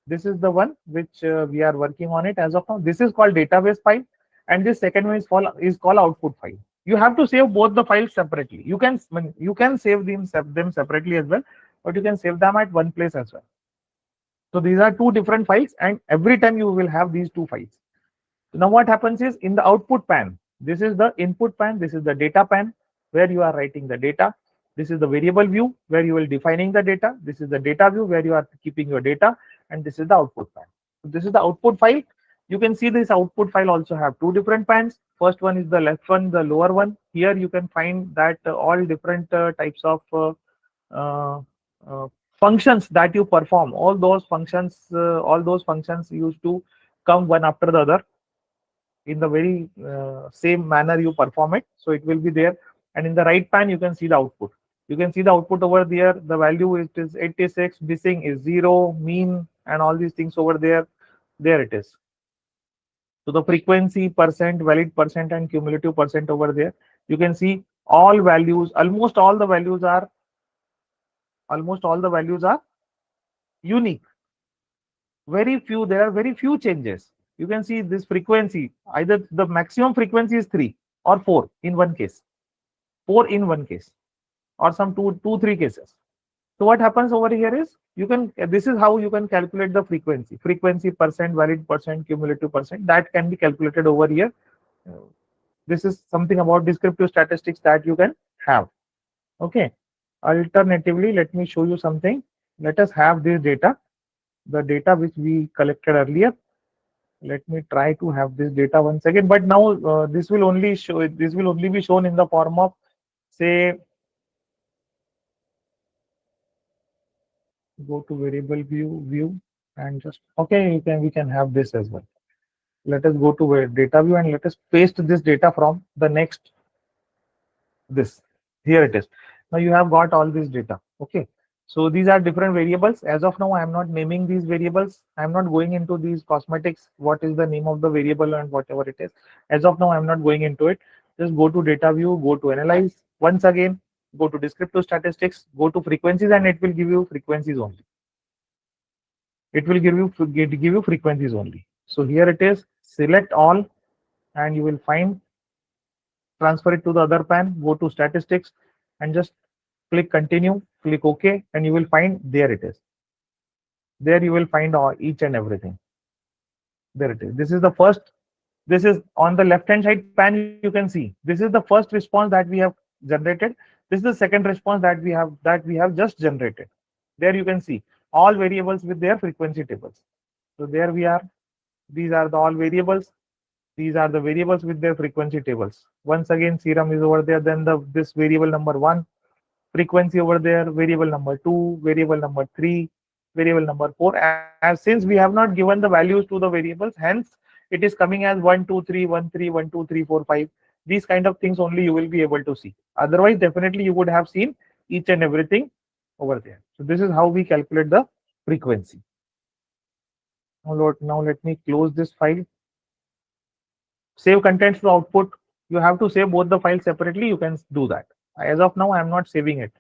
This is the one which we are working on it as of now. This is called database file, and this second one is called output file. You have to save both the files separately. You can save them separately as well, but you can save them at one place as well. So these are two different files, and every time you will have these two files. Now what happens is, in the output pan, this is the input pan, this is the data pan, where you are writing the data. This is the variable view, where you will defining the data. This is the data view, where you are keeping your data, and this is the output pan. So this is the output file. You can see this output file also have two different pans. First one is the left one, the lower one. Here you can find that all different types of functions that you perform. All those functions used to come one after the other in the very same manner you perform it. So it will be there. And in the right pan, you can see the output. You can see the output over there. The value is 86, missing is 0, mean, and all these things over there. There it is. So the frequency percent, valid percent, and cumulative percent over there. You can see all values. Almost all the values are unique. There are very few changes. You can see this frequency, either the maximum frequency is 3 or 4 in one case, 4 in one case, or some 3 cases. So what happens over here is, this is how you can calculate the frequency percent, valid percent, cumulative percent. That can be calculated over here. This is something about descriptive statistics that you can have. Okay. Alternatively, let me show you something. Let us have this data, the data which we collected earlier. Let me try to have this data once again. But now this will only be shown in the form of, say, go to variable view, and just okay, we can have this as well. Let us go to data view, and let us paste this data from the next. This, here it is. Now you have got all this data. Okay, so these are different variables. As of now, I am not naming these variables. I am not going into these cosmetics, what is the name of the variable and whatever it is. As of now, I am not going into it. Just go to data view, go to analyze. Once again, go to descriptive statistics, go to frequencies, and it will give you frequencies only. It will give you frequencies only. So here it is. Select all, and you will find, transfer it to the other pan, go to statistics, and just click continue, click OK, and you will find, there it is. There you will find each and everything. There it is. This is the first. This is on the left hand side pan. You can see this is the first response that we have generated. This is the second response that we have just generated. There you can see all variables with their frequency tables. So there we are. These are the all variables. These are the variables with their frequency tables. Once again, serum is over there. Then this variable number 1, frequency over there, variable number 2, variable number 3, variable number 4. As since we have not given the values to the variables, hence it is coming as 1, 2, 3, 1, 3, 1, 2, 3, 4, 5. These kind of things only you will be able to see. Otherwise, definitely you would have seen each and everything over there. So this is how we calculate the frequency. Now let me close this file. Save contents to output. You have to save both the files separately. You can do that. As of now, I am not saving it.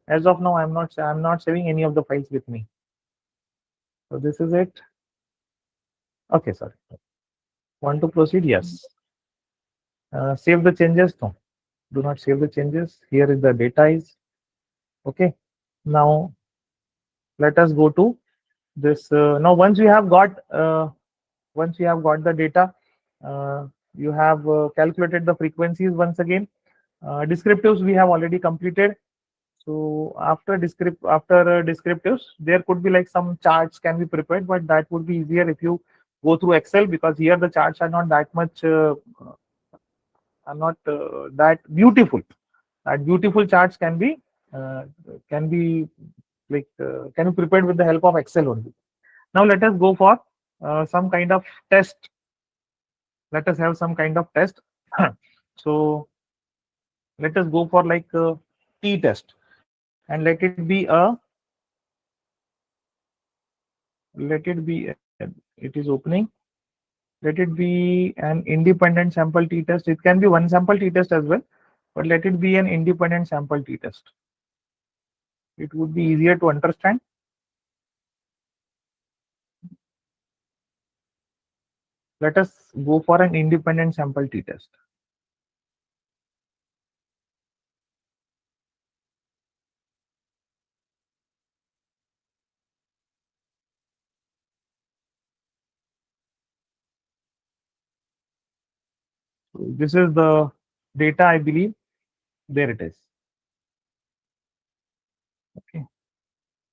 As of now, I'm not saving any of the files with me. So this is it. Okay, sorry. Want to proceed? Yes. Save the changes. No, do not save the changes. Here is the data is. Okay. Now let us go to this. Now once you have got the data, you have calculated the frequencies once again. Descriptives we have already completed. So after descriptives, there could be like some charts can be prepared, but that would be easier if you go through Excel, because here the charts are not that much that beautiful. That beautiful charts can be prepared with the help of Excel only. Now let us go for some kind of test. Let us have some kind of test. So let us go for like t test, and let it be it is opening. Let it be an independent sample t test. It can be one sample t test as well, but let it be an independent sample t test. It would be easier to understand. Let us go for an independent sample t test. So this is the data, I believe. There it is. Okay.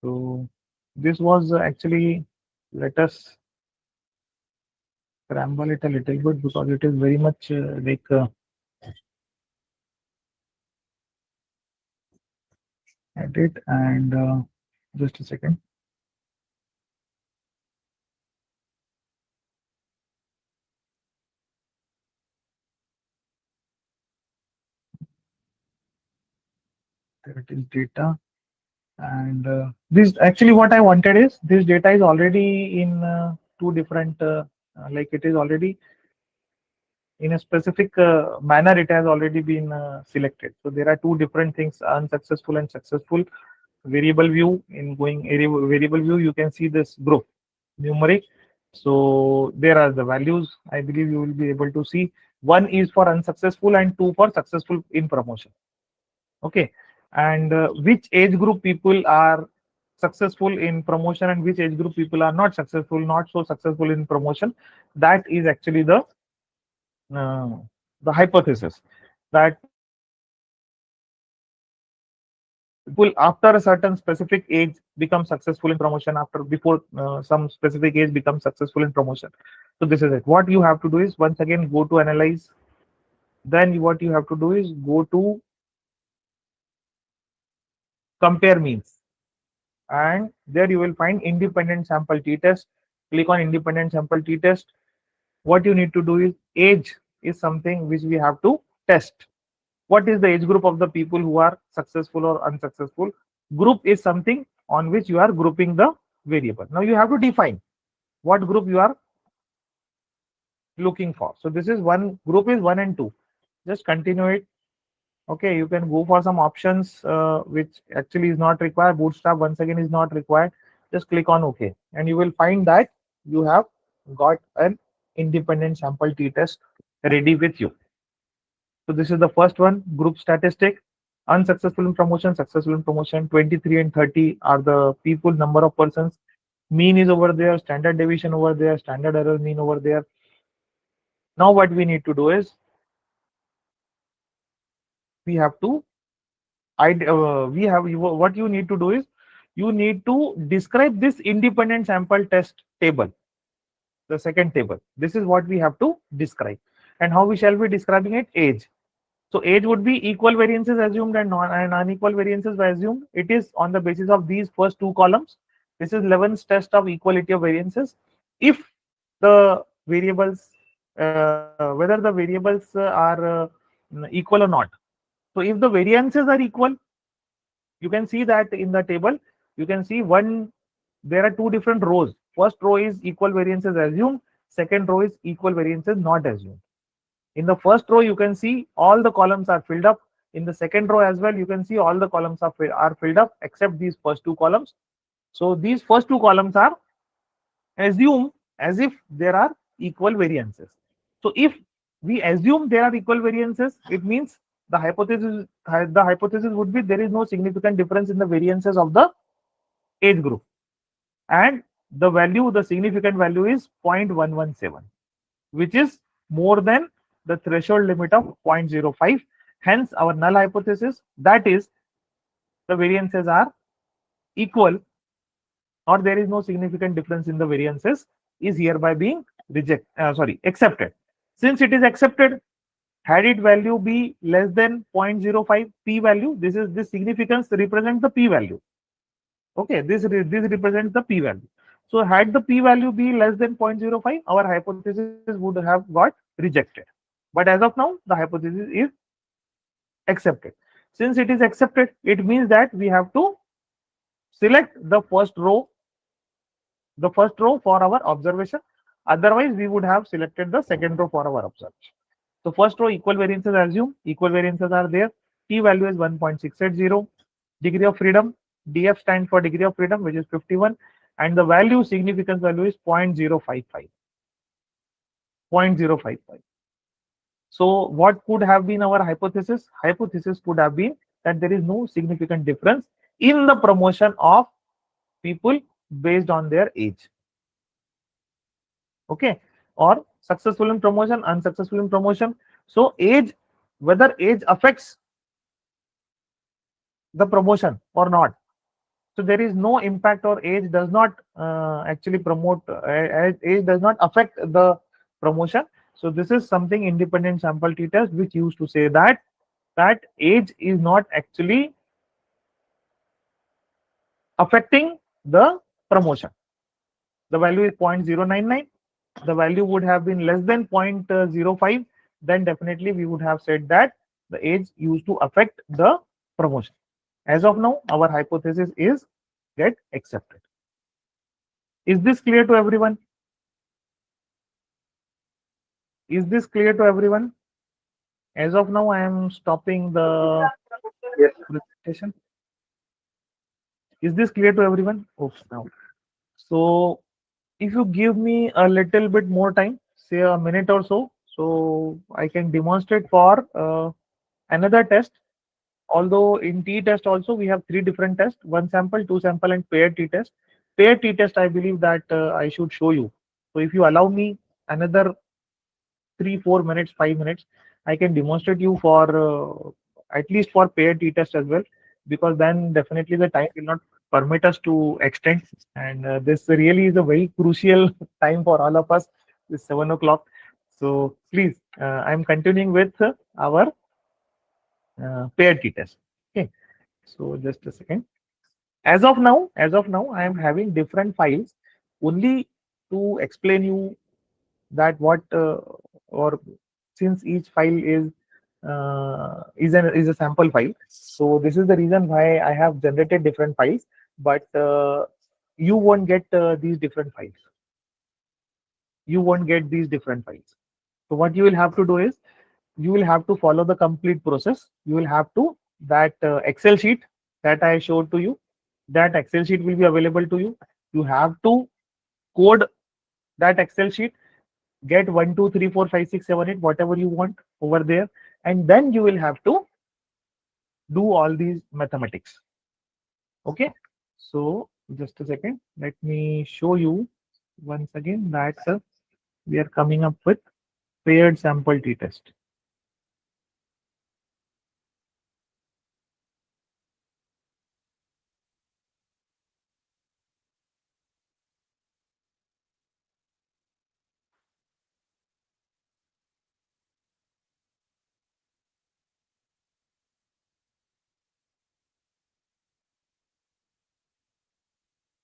So this was actually, let us scramble it a little bit because it is very much edit, and just a second. There it is, data. And this actually what I wanted is this data is already in two different like it is already in a specific manner. It has already been selected. So there are two different things: unsuccessful and successful. Variable view, in going variable view, you can see this group numeric. So there are the values. I believe you will be able to see. One is for unsuccessful and two for successful in promotion. Okay. And which age group people are successful in promotion and which age group people are not so successful in promotion. That is actually the hypothesis, that people after a certain specific age become successful in promotion, after before some specific age become successful in promotion. So this is it. What you have to do is once again go to analyze. Then what you have to do is go to compare means, and there you will find independent sample t-test. Click on independent sample t-test. What you need to do is age is something which we have to test. What is the age group of the people who are successful or unsuccessful? Group is something on which you are grouping the variable. Now you have to define what group you are looking for. So this is one group is 1 and 2. Just continue it. Okay, you can go for some options which actually is not required. Bootstrap once again is not required. Just click on OK, and you will find that you have got an independent sample t-test ready with you. So this is the first one, group statistic. Unsuccessful in promotion, successful in promotion. 23 and 30 are the people, number of persons. Mean is over there, standard deviation over there, standard error mean over there. Now what we need to do is what you need to do is you need to describe this independent sample test table, the second table. This is what we have to describe. And how we shall be describing it? Age. So age would be equal variances assumed and unequal variances were assumed. It is on the basis of these first two columns. This is Leven's test of equality of variances. If the variables whether the variables are equal or not. So if the variances are equal, you can see that in the table, you can see there are two different rows. First row is equal variances assumed, second row is equal variances not assumed. In the first row, you can see all the columns are filled up. In the second row as well, you can see all the columns are filled up except these first two columns. So these first two columns are assumed as if there are equal variances. So if we assume there are equal variances, it means the hypothesis would be there is no significant difference in the variances of the age group, and the significant value is 0.117, which is more than the threshold limit of 0.05. Hence our null hypothesis, that is the variances are equal or there is no significant difference in the variances, is hereby being accepted. Since it is accepted, had it value be less than 0.05 p value, this significance represents the p value. Okay, this represents the p value. So had the p value be less than 0.05, our hypothesis would have got rejected. But as of now, the hypothesis is accepted. Since it is accepted, it means that we have to select the first row for our observation. Otherwise, we would have selected the second row for our observation. So first row, equal variances assume, equal variances are there. P value is 1.680. Degree of freedom, DF stands for degree of freedom, which is 51, and the value, significance value, is 0.055. 0.055. So what could have been our hypothesis? Hypothesis could have been that there is no significant difference in the promotion of people based on their age. Okay, or successful in promotion, unsuccessful in promotion. So whether age affects the promotion or not. So there is no impact, or age does not actually promote, age does not affect the promotion. So this is something independent sample t-test which used to say that age is not actually affecting the promotion. The value is 0.099. The value would have been less than 0.05, then definitely we would have said that the age used to affect the promotion. As of now, our hypothesis is get accepted. Is this clear to everyone? Is this clear to everyone? As of now, I am stopping the Yes. presentation. Is this clear to everyone? Oops, now. So if you give me a little bit more time, say a minute or so I can demonstrate for another test. Although in t-test also we have three different tests: one sample, two sample, and paired t-test. Paired t-test, I believe that I should show you. So if you allow me another 3-4 minutes, 5 minutes, I can demonstrate you for at least for paired t-test as well, because then definitely the time will not permit us to extend, and this really is a very crucial time for all of us. It's 7 o'clock. So please, I'm continuing with our paired t-test. Okay, so just a second. As of now, I am having different files only to explain you that what or since each file is a sample file. So this is the reason why I have generated different files, but you won't get these different files. You won't get these different files. So what you will have to do is you will have to follow the complete process. You will have to that Excel sheet that I showed to you. That Excel sheet will be available to you. You have to code that Excel sheet, get 1 2 3 4 5 6 7 8 whatever you want over there, and then you will have to do all these mathematics. Okay, so just a second, let me show you once again that we are coming up with paired sample t-test.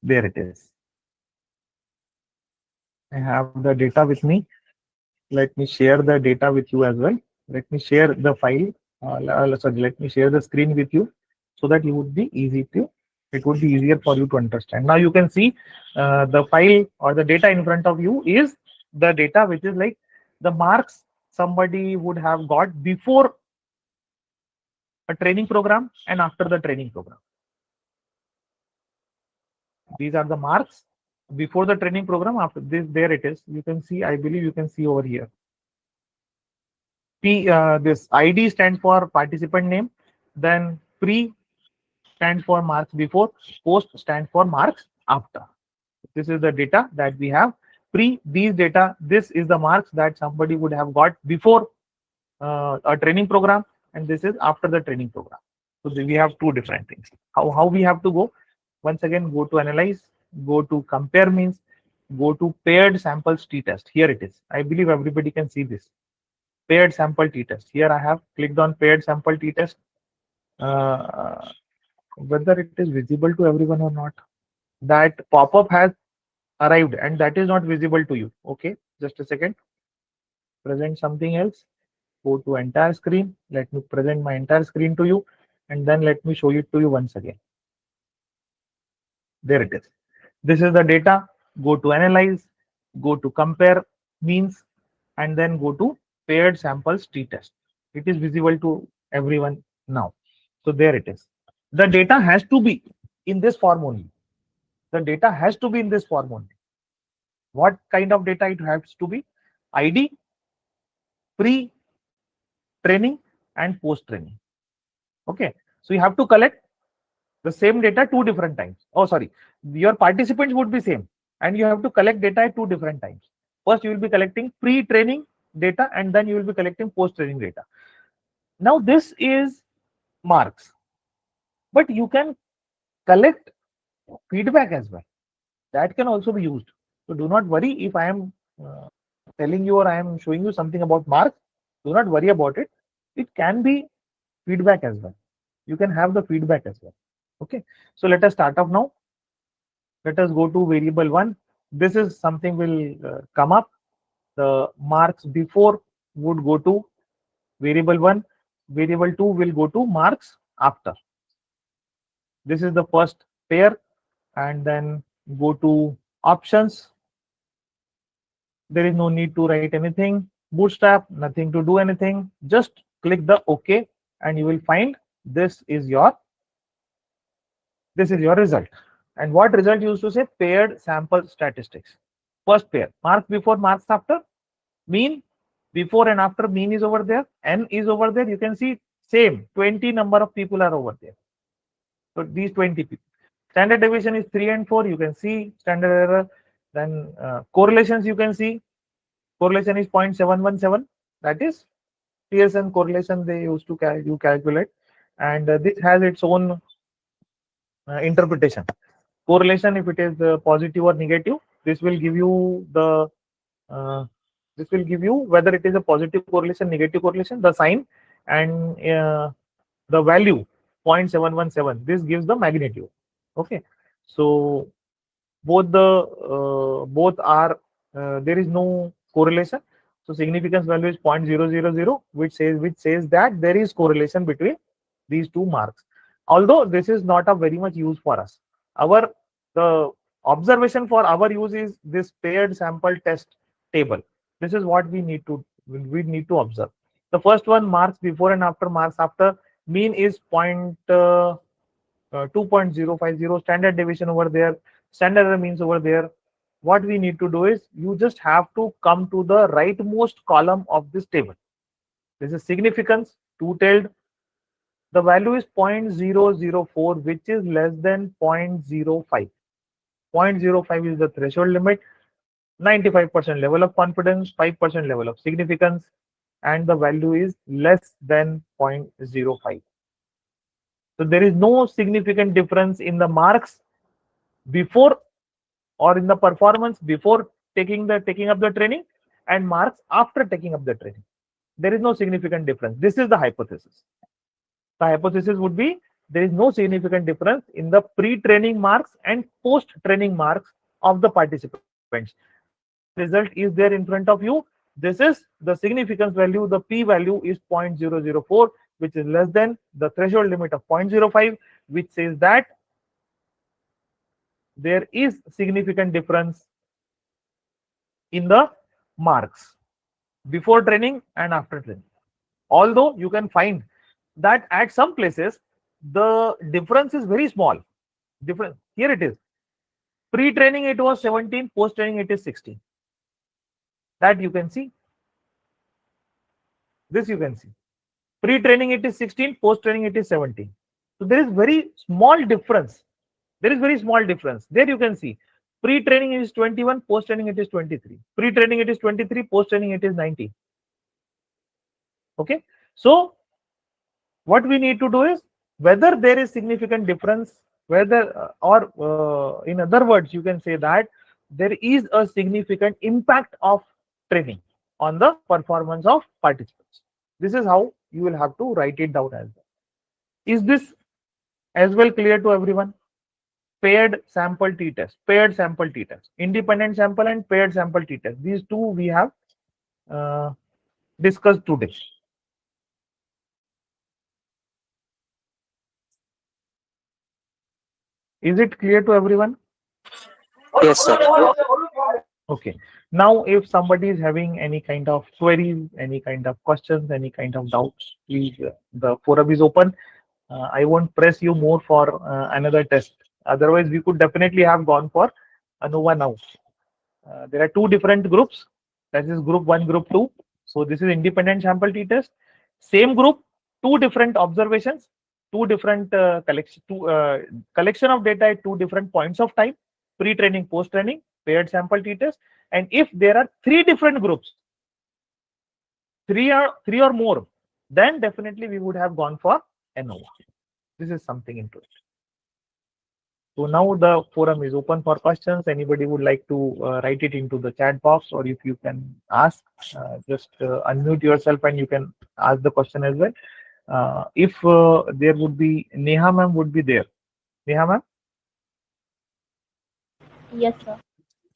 There it is. I have the data with me. Let me share the data with you as well. Let me share the file. Sorry, let me share the screen with you so that you would be easy to. It would be easier for you to understand. Now you can see the file or the data in front of you is the data which is like the marks somebody would have got before a training program and after the training program. These are the marks before the training program. After this, there it is. You can see. I believe you can see over here. This ID stands for participant name, then pre stands for marks before, post stands for marks after. This is the data that we have. These data, this is the marks that somebody would have got before a training program, and this is after the training program. So we have two different things. How we have to go? Once again, go to analyze, go to compare means, go to paired samples t-test. Here it is. I believe everybody can see this. Paired sample t-test. Here I have clicked on paired sample t-test. Whether it is visible to everyone or not, that pop-up has arrived and that is not visible to you. Okay, just a second. Present something else. Go to entire screen. Let me present my entire screen to you, and then let me show it to you once again. There it is. This is the data. Go to analyze, go to compare means, and then go to paired samples t-test. It is visible to everyone now. So there it is. The data has to be in this form only. The data has to be in this form only. What kind of data it has to be? ID, pre-training and post-training. Okay. So you have to collect the same data two different times. Oh, sorry. Your participants would be same, and you have to collect data at two different times. First, you will be collecting pre-training data, and then you will be collecting post-training data. Now, this is marks, but you can collect feedback as well. That can also be used. So do not worry if I am telling you or I am showing you something about marks. Do not worry about it. It can be feedback as well. You can have the feedback as well. Okay. So let us start off now. Let us go to variable 1. This is something will come up. The marks before would go to variable 1. Variable 2 will go to marks after. This is the first pair, and then go to options. There is no need to write anything. Bootstrap, nothing to do anything. Just click the OK, and you will find this is your result. And what result used to say? Paired sample statistics. First pair, marks before, marks after. Mean before and after, mean is over there. N is over there. You can see same 20 number of people are over there. So these 20 people. Standard deviation is 3 and 4. You can see standard error. Then correlations you can see. Correlation is 0.717. That is Pearson correlation they used to calculate. And this has its own interpretation. Correlation, if it is positive or negative, this will give you the whether it is a positive correlation, negative correlation, the sign, and the value 0.717. This gives the magnitude. Okay, so both are there is no correlation. So significance value is 0.000, which says that there is correlation between these two marks. Although this is not a very much use for us. The observation for our use is this paired sample test table. This is what we need to observe. The first one, marks before and after, marks after. Mean is 2.050. Standard deviation over there. Standard error means over there. What we need to do is you just have to come to the rightmost column of this table. This is significance, two-tailed. The value is 0.004, which is less than 0.05. 0.05 is the threshold limit. 95% level of confidence, 5% level of significance, and the value is less than 0.05. So there is no significant difference in the marks before or in the performance before taking up the training and marks after taking up the training. There is no significant difference. This is the hypothesis. The hypothesis would be there is no significant difference in the pre-training marks and post-training marks of the participants. Result is there in front of you. This is the significance value. The p value is 0.004, which is less than the threshold limit of 0.05, which says that there is significant difference in the marks before training and after training. Although you can find that at some places the difference is very small. Different here it is. Pre-training it was 17, post-training it is 16. That you can see. This you can see. Pre-training it is 16, post-training it is 17. So there is very small difference. There is very small difference. There you can see. Pre-training is 21, post-training it is 23. Pre-training it is 23, post-training it is 90. Okay. So what we need to do is whether there is significant difference, whether or in other words, you can say that there is a significant impact of training on the performance of participants. This is how you will have to write it down as well. Is this as well clear to everyone? Paired sample t-test, paired sample t-test, independent sample and paired sample t-test. These two we have discussed today. Is it clear to everyone? Yes, sir. Okay. Now, if somebody is having any kind of queries, any kind of questions, any kind of doubts, please, the forum is open. I won't press you more for another test. Otherwise, we could definitely have gone for ANOVA now. There are two different groups. That is group 1, group 2. So this is independent sample t-test. Same group, two different observations, two different collection of data at two different points of time, pre-training, post-training, paired sample t-test. And if there are three different groups, three or more, then definitely we would have gone for ANOVA. This is something into it. So now the forum is open for questions. Anybody would like to write it into the chat box, or if you can ask, just unmute yourself and you can ask the question as well. If there would be, Neha ma'am would be there. Neha ma'am? Yes, sir.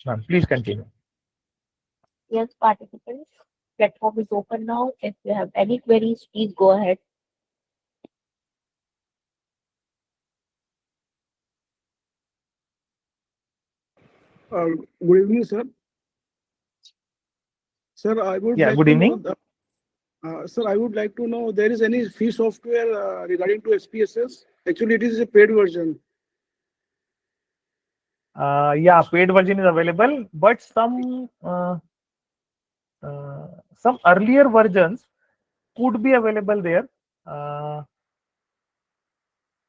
Ma'am, please continue. Yes, participants. Platform is open now. If you have any queries, please go ahead. Good evening, sir. Sir, I would Yeah, like good to evening. know, sir, I would like to know there is any free software regarding to SPSS. Actually, it is a paid version. Yeah, paid version is available, but some earlier versions could be available there.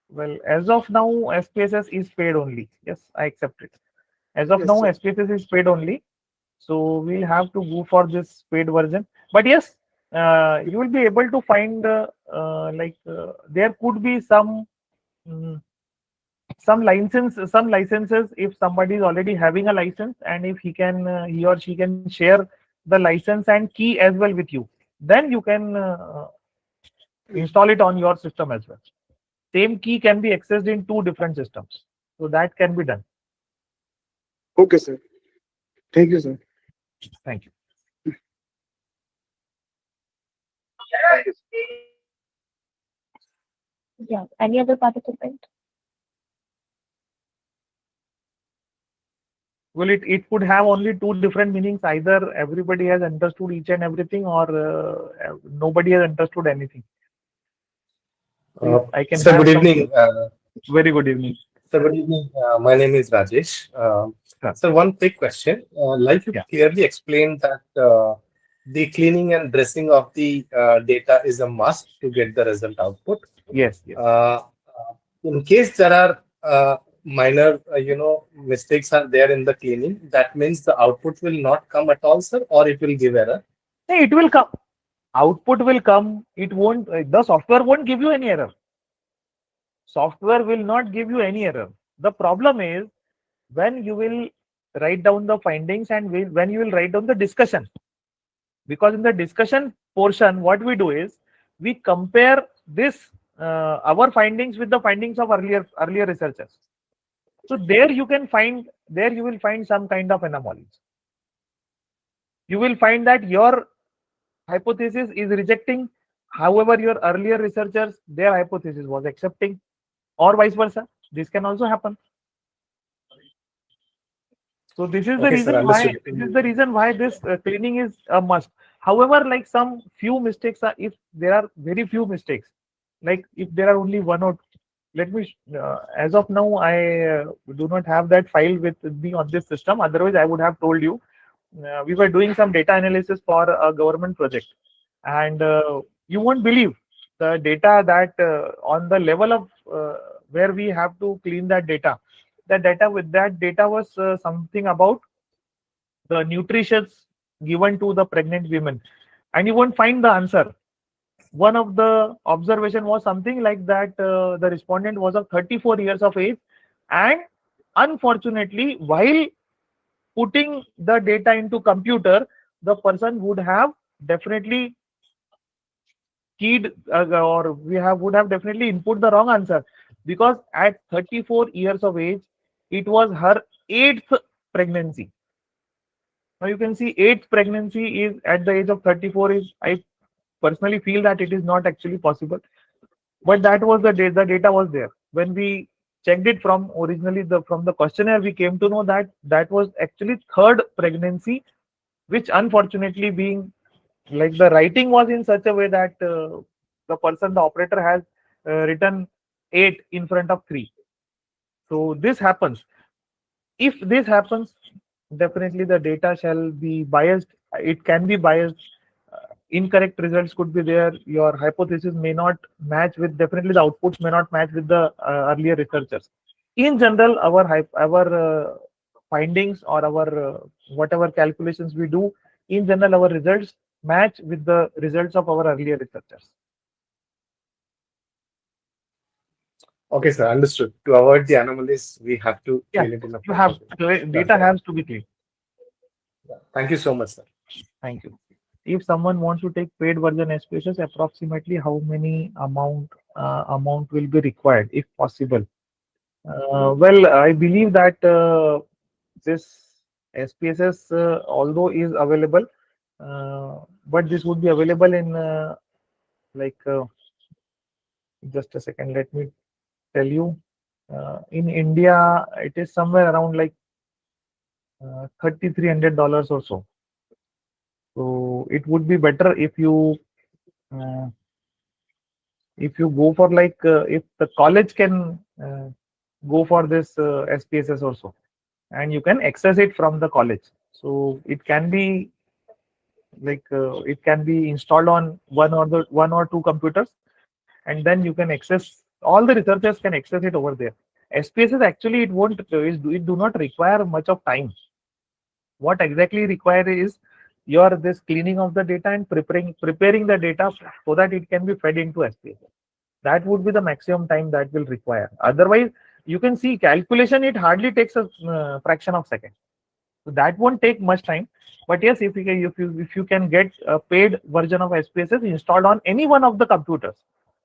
Well, as of now, SPSS is paid only. Yes, I accept it. As of Yes, now, sir. SPSS is paid only. So we'll have to go for this paid version. But yes, you will be able to find there could be some licenses if somebody is already having a license, and if he or she can share the license and key as well with you, then you can install it on your system as well. Same key can be accessed in two different systems, so that can be done. Okay, sir. Thank you, sir. Thank you. Yeah. Any other participant? Well, it could have only two different meanings. Either everybody has understood each and everything, or nobody has understood anything. I can Sir, have good some. evening. Very good evening. Sir, good evening. My name is Rajesh. Sir, one quick question. Like you Yeah. clearly explained that the cleaning and dressing of the data is a must to get the result output. Yes, yes. In case there are minor, mistakes are there in the cleaning, that means the output will not come at all, sir, or it will give error. Hey, it will come. Output will come. It won't. The software won't give you any error. Software will not give you any error. The problem is when you will write down the findings and when you will write down the discussion. Because in the discussion portion, what we do is we compare this our findings with the findings of earlier researchers. So there you will find some kind of anomalies. you will find that your hypothesis is rejecting, however your earlier researchers, their hypothesis was accepting, or vice versa. This can also happen. So this is the Okay, sir. reason why Understood. this cleaning is a must. However, like some few mistakes are, if there are very few mistakes, like if there are only one or let me as of now I do not have that file with me on this system. Otherwise, I would have told you. We were doing some data analysis for a government project, and you won't believe the data that on the level of where we have to clean that data. That data was something about the nutrition given to the pregnant women, and you won't find the answer. One of the observation was something like that the respondent was of 34 years of age, and unfortunately, while putting the data into computer, the person would have definitely keyed or we have would have definitely input the wrong answer, because at 34 years of age, it was her eighth pregnancy. Now you can see eighth pregnancy is at the age of 34 is, I personally feel that it is not actually possible. But that was the data was there. When we checked it from originally from the questionnaire, we came to know that that was actually third pregnancy, which unfortunately being like the writing was in such a way that the operator has written 8 in front of 3. So this happens. If this happens, definitely the data shall be biased. It can be biased. Incorrect results could be there. Your hypothesis may not match with, definitely the outputs may not match with the earlier researchers. In general, our findings or our whatever calculations we do, in general, our results match with the results of our earlier researchers. Okay, sir. Understood. To avoid the anomalies, we have to Yeah, clean it in a you proper have way. data has to be clean. Thank you so much, sir. Thank you. If someone wants to take paid version SPSS, approximately how many amount will be required if possible? Well, I believe that this SPSS, although is available, but this would be available in like just a second. Let me tell you. In India, it is somewhere around like $3,300 or so. So it would be better uh, if you go for like if the college can go for this SPSS also, and you can access it from the college. So it can be like it can be installed on one or two computers, and then you can access, all the researchers can access it over there. SPSS actually it do not require much of time. What exactly required is your this cleaning of the data and preparing the data so that it can be fed into SPSS. That would be the maximum time that will require. Otherwise, you can see calculation, it hardly takes a fraction of second. So that won't take much time. But yes, if you can get a paid version of SPSS installed on any one of the computers,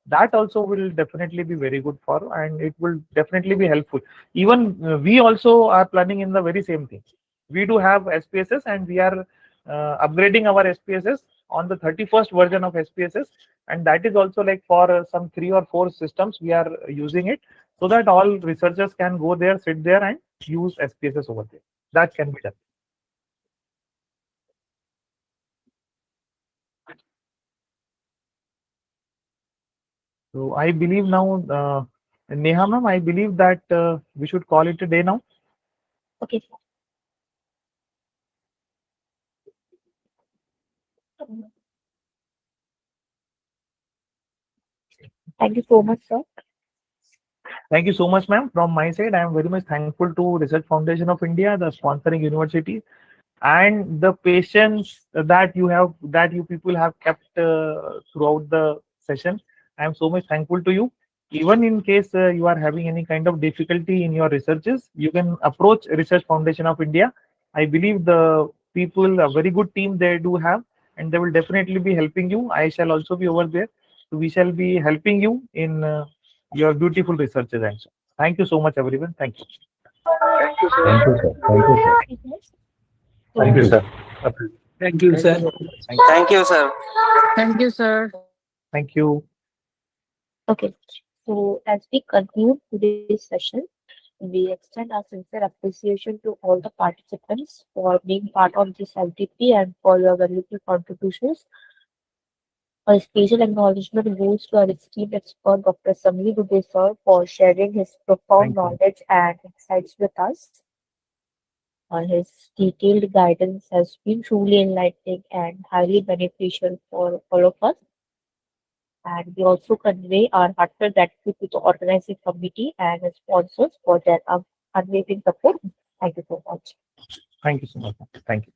that also will definitely be very good for, and it will definitely be helpful. Even we also are planning in the very same thing. We do have SPSS, and we are upgrading our SPSS on the 31st version of SPSS, and that is also like for some 3 or 4 systems we are using it, so that all researchers can go there, sit there, and use SPSS over there. That can be done. So I believe now, Neha ma'am, I believe that we should call it a day now. Okay, sir. Thank you so much, sir. Thank you so much, ma'am. From my side, I am very much thankful to Research Foundation of India, the sponsoring university, and the patience that you people have kept throughout the session. I am so much thankful to you. Even in case you are having any kind of difficulty in your researches, you can approach Research Foundation of India. I believe the people, a very good team they do have, and they will definitely be helping you. I shall also be over there. So we shall be helping you in your beautiful researches. And so, thank you so much, everyone. Thank you. Thank you, sir. Thank you, sir. Yes. Thank you, So, sir. Thank you, sir. Thank you, sir. Thank you, sir. Thank you. Okay, so as we conclude today's session, we extend our sincere appreciation to all the participants for being part of this LTP and for your valuable contributions. A special acknowledgement goes to our esteemed expert, Dr. Samir Dubey sir, for sharing his profound Thank you. knowledge and insights with us. His detailed guidance has been truly enlightening and highly beneficial for all of us. And we also convey our heartfelt gratitude to the organizing committee and the sponsors for their unwavering support. Thank you so much. Thank you so much. Thank you.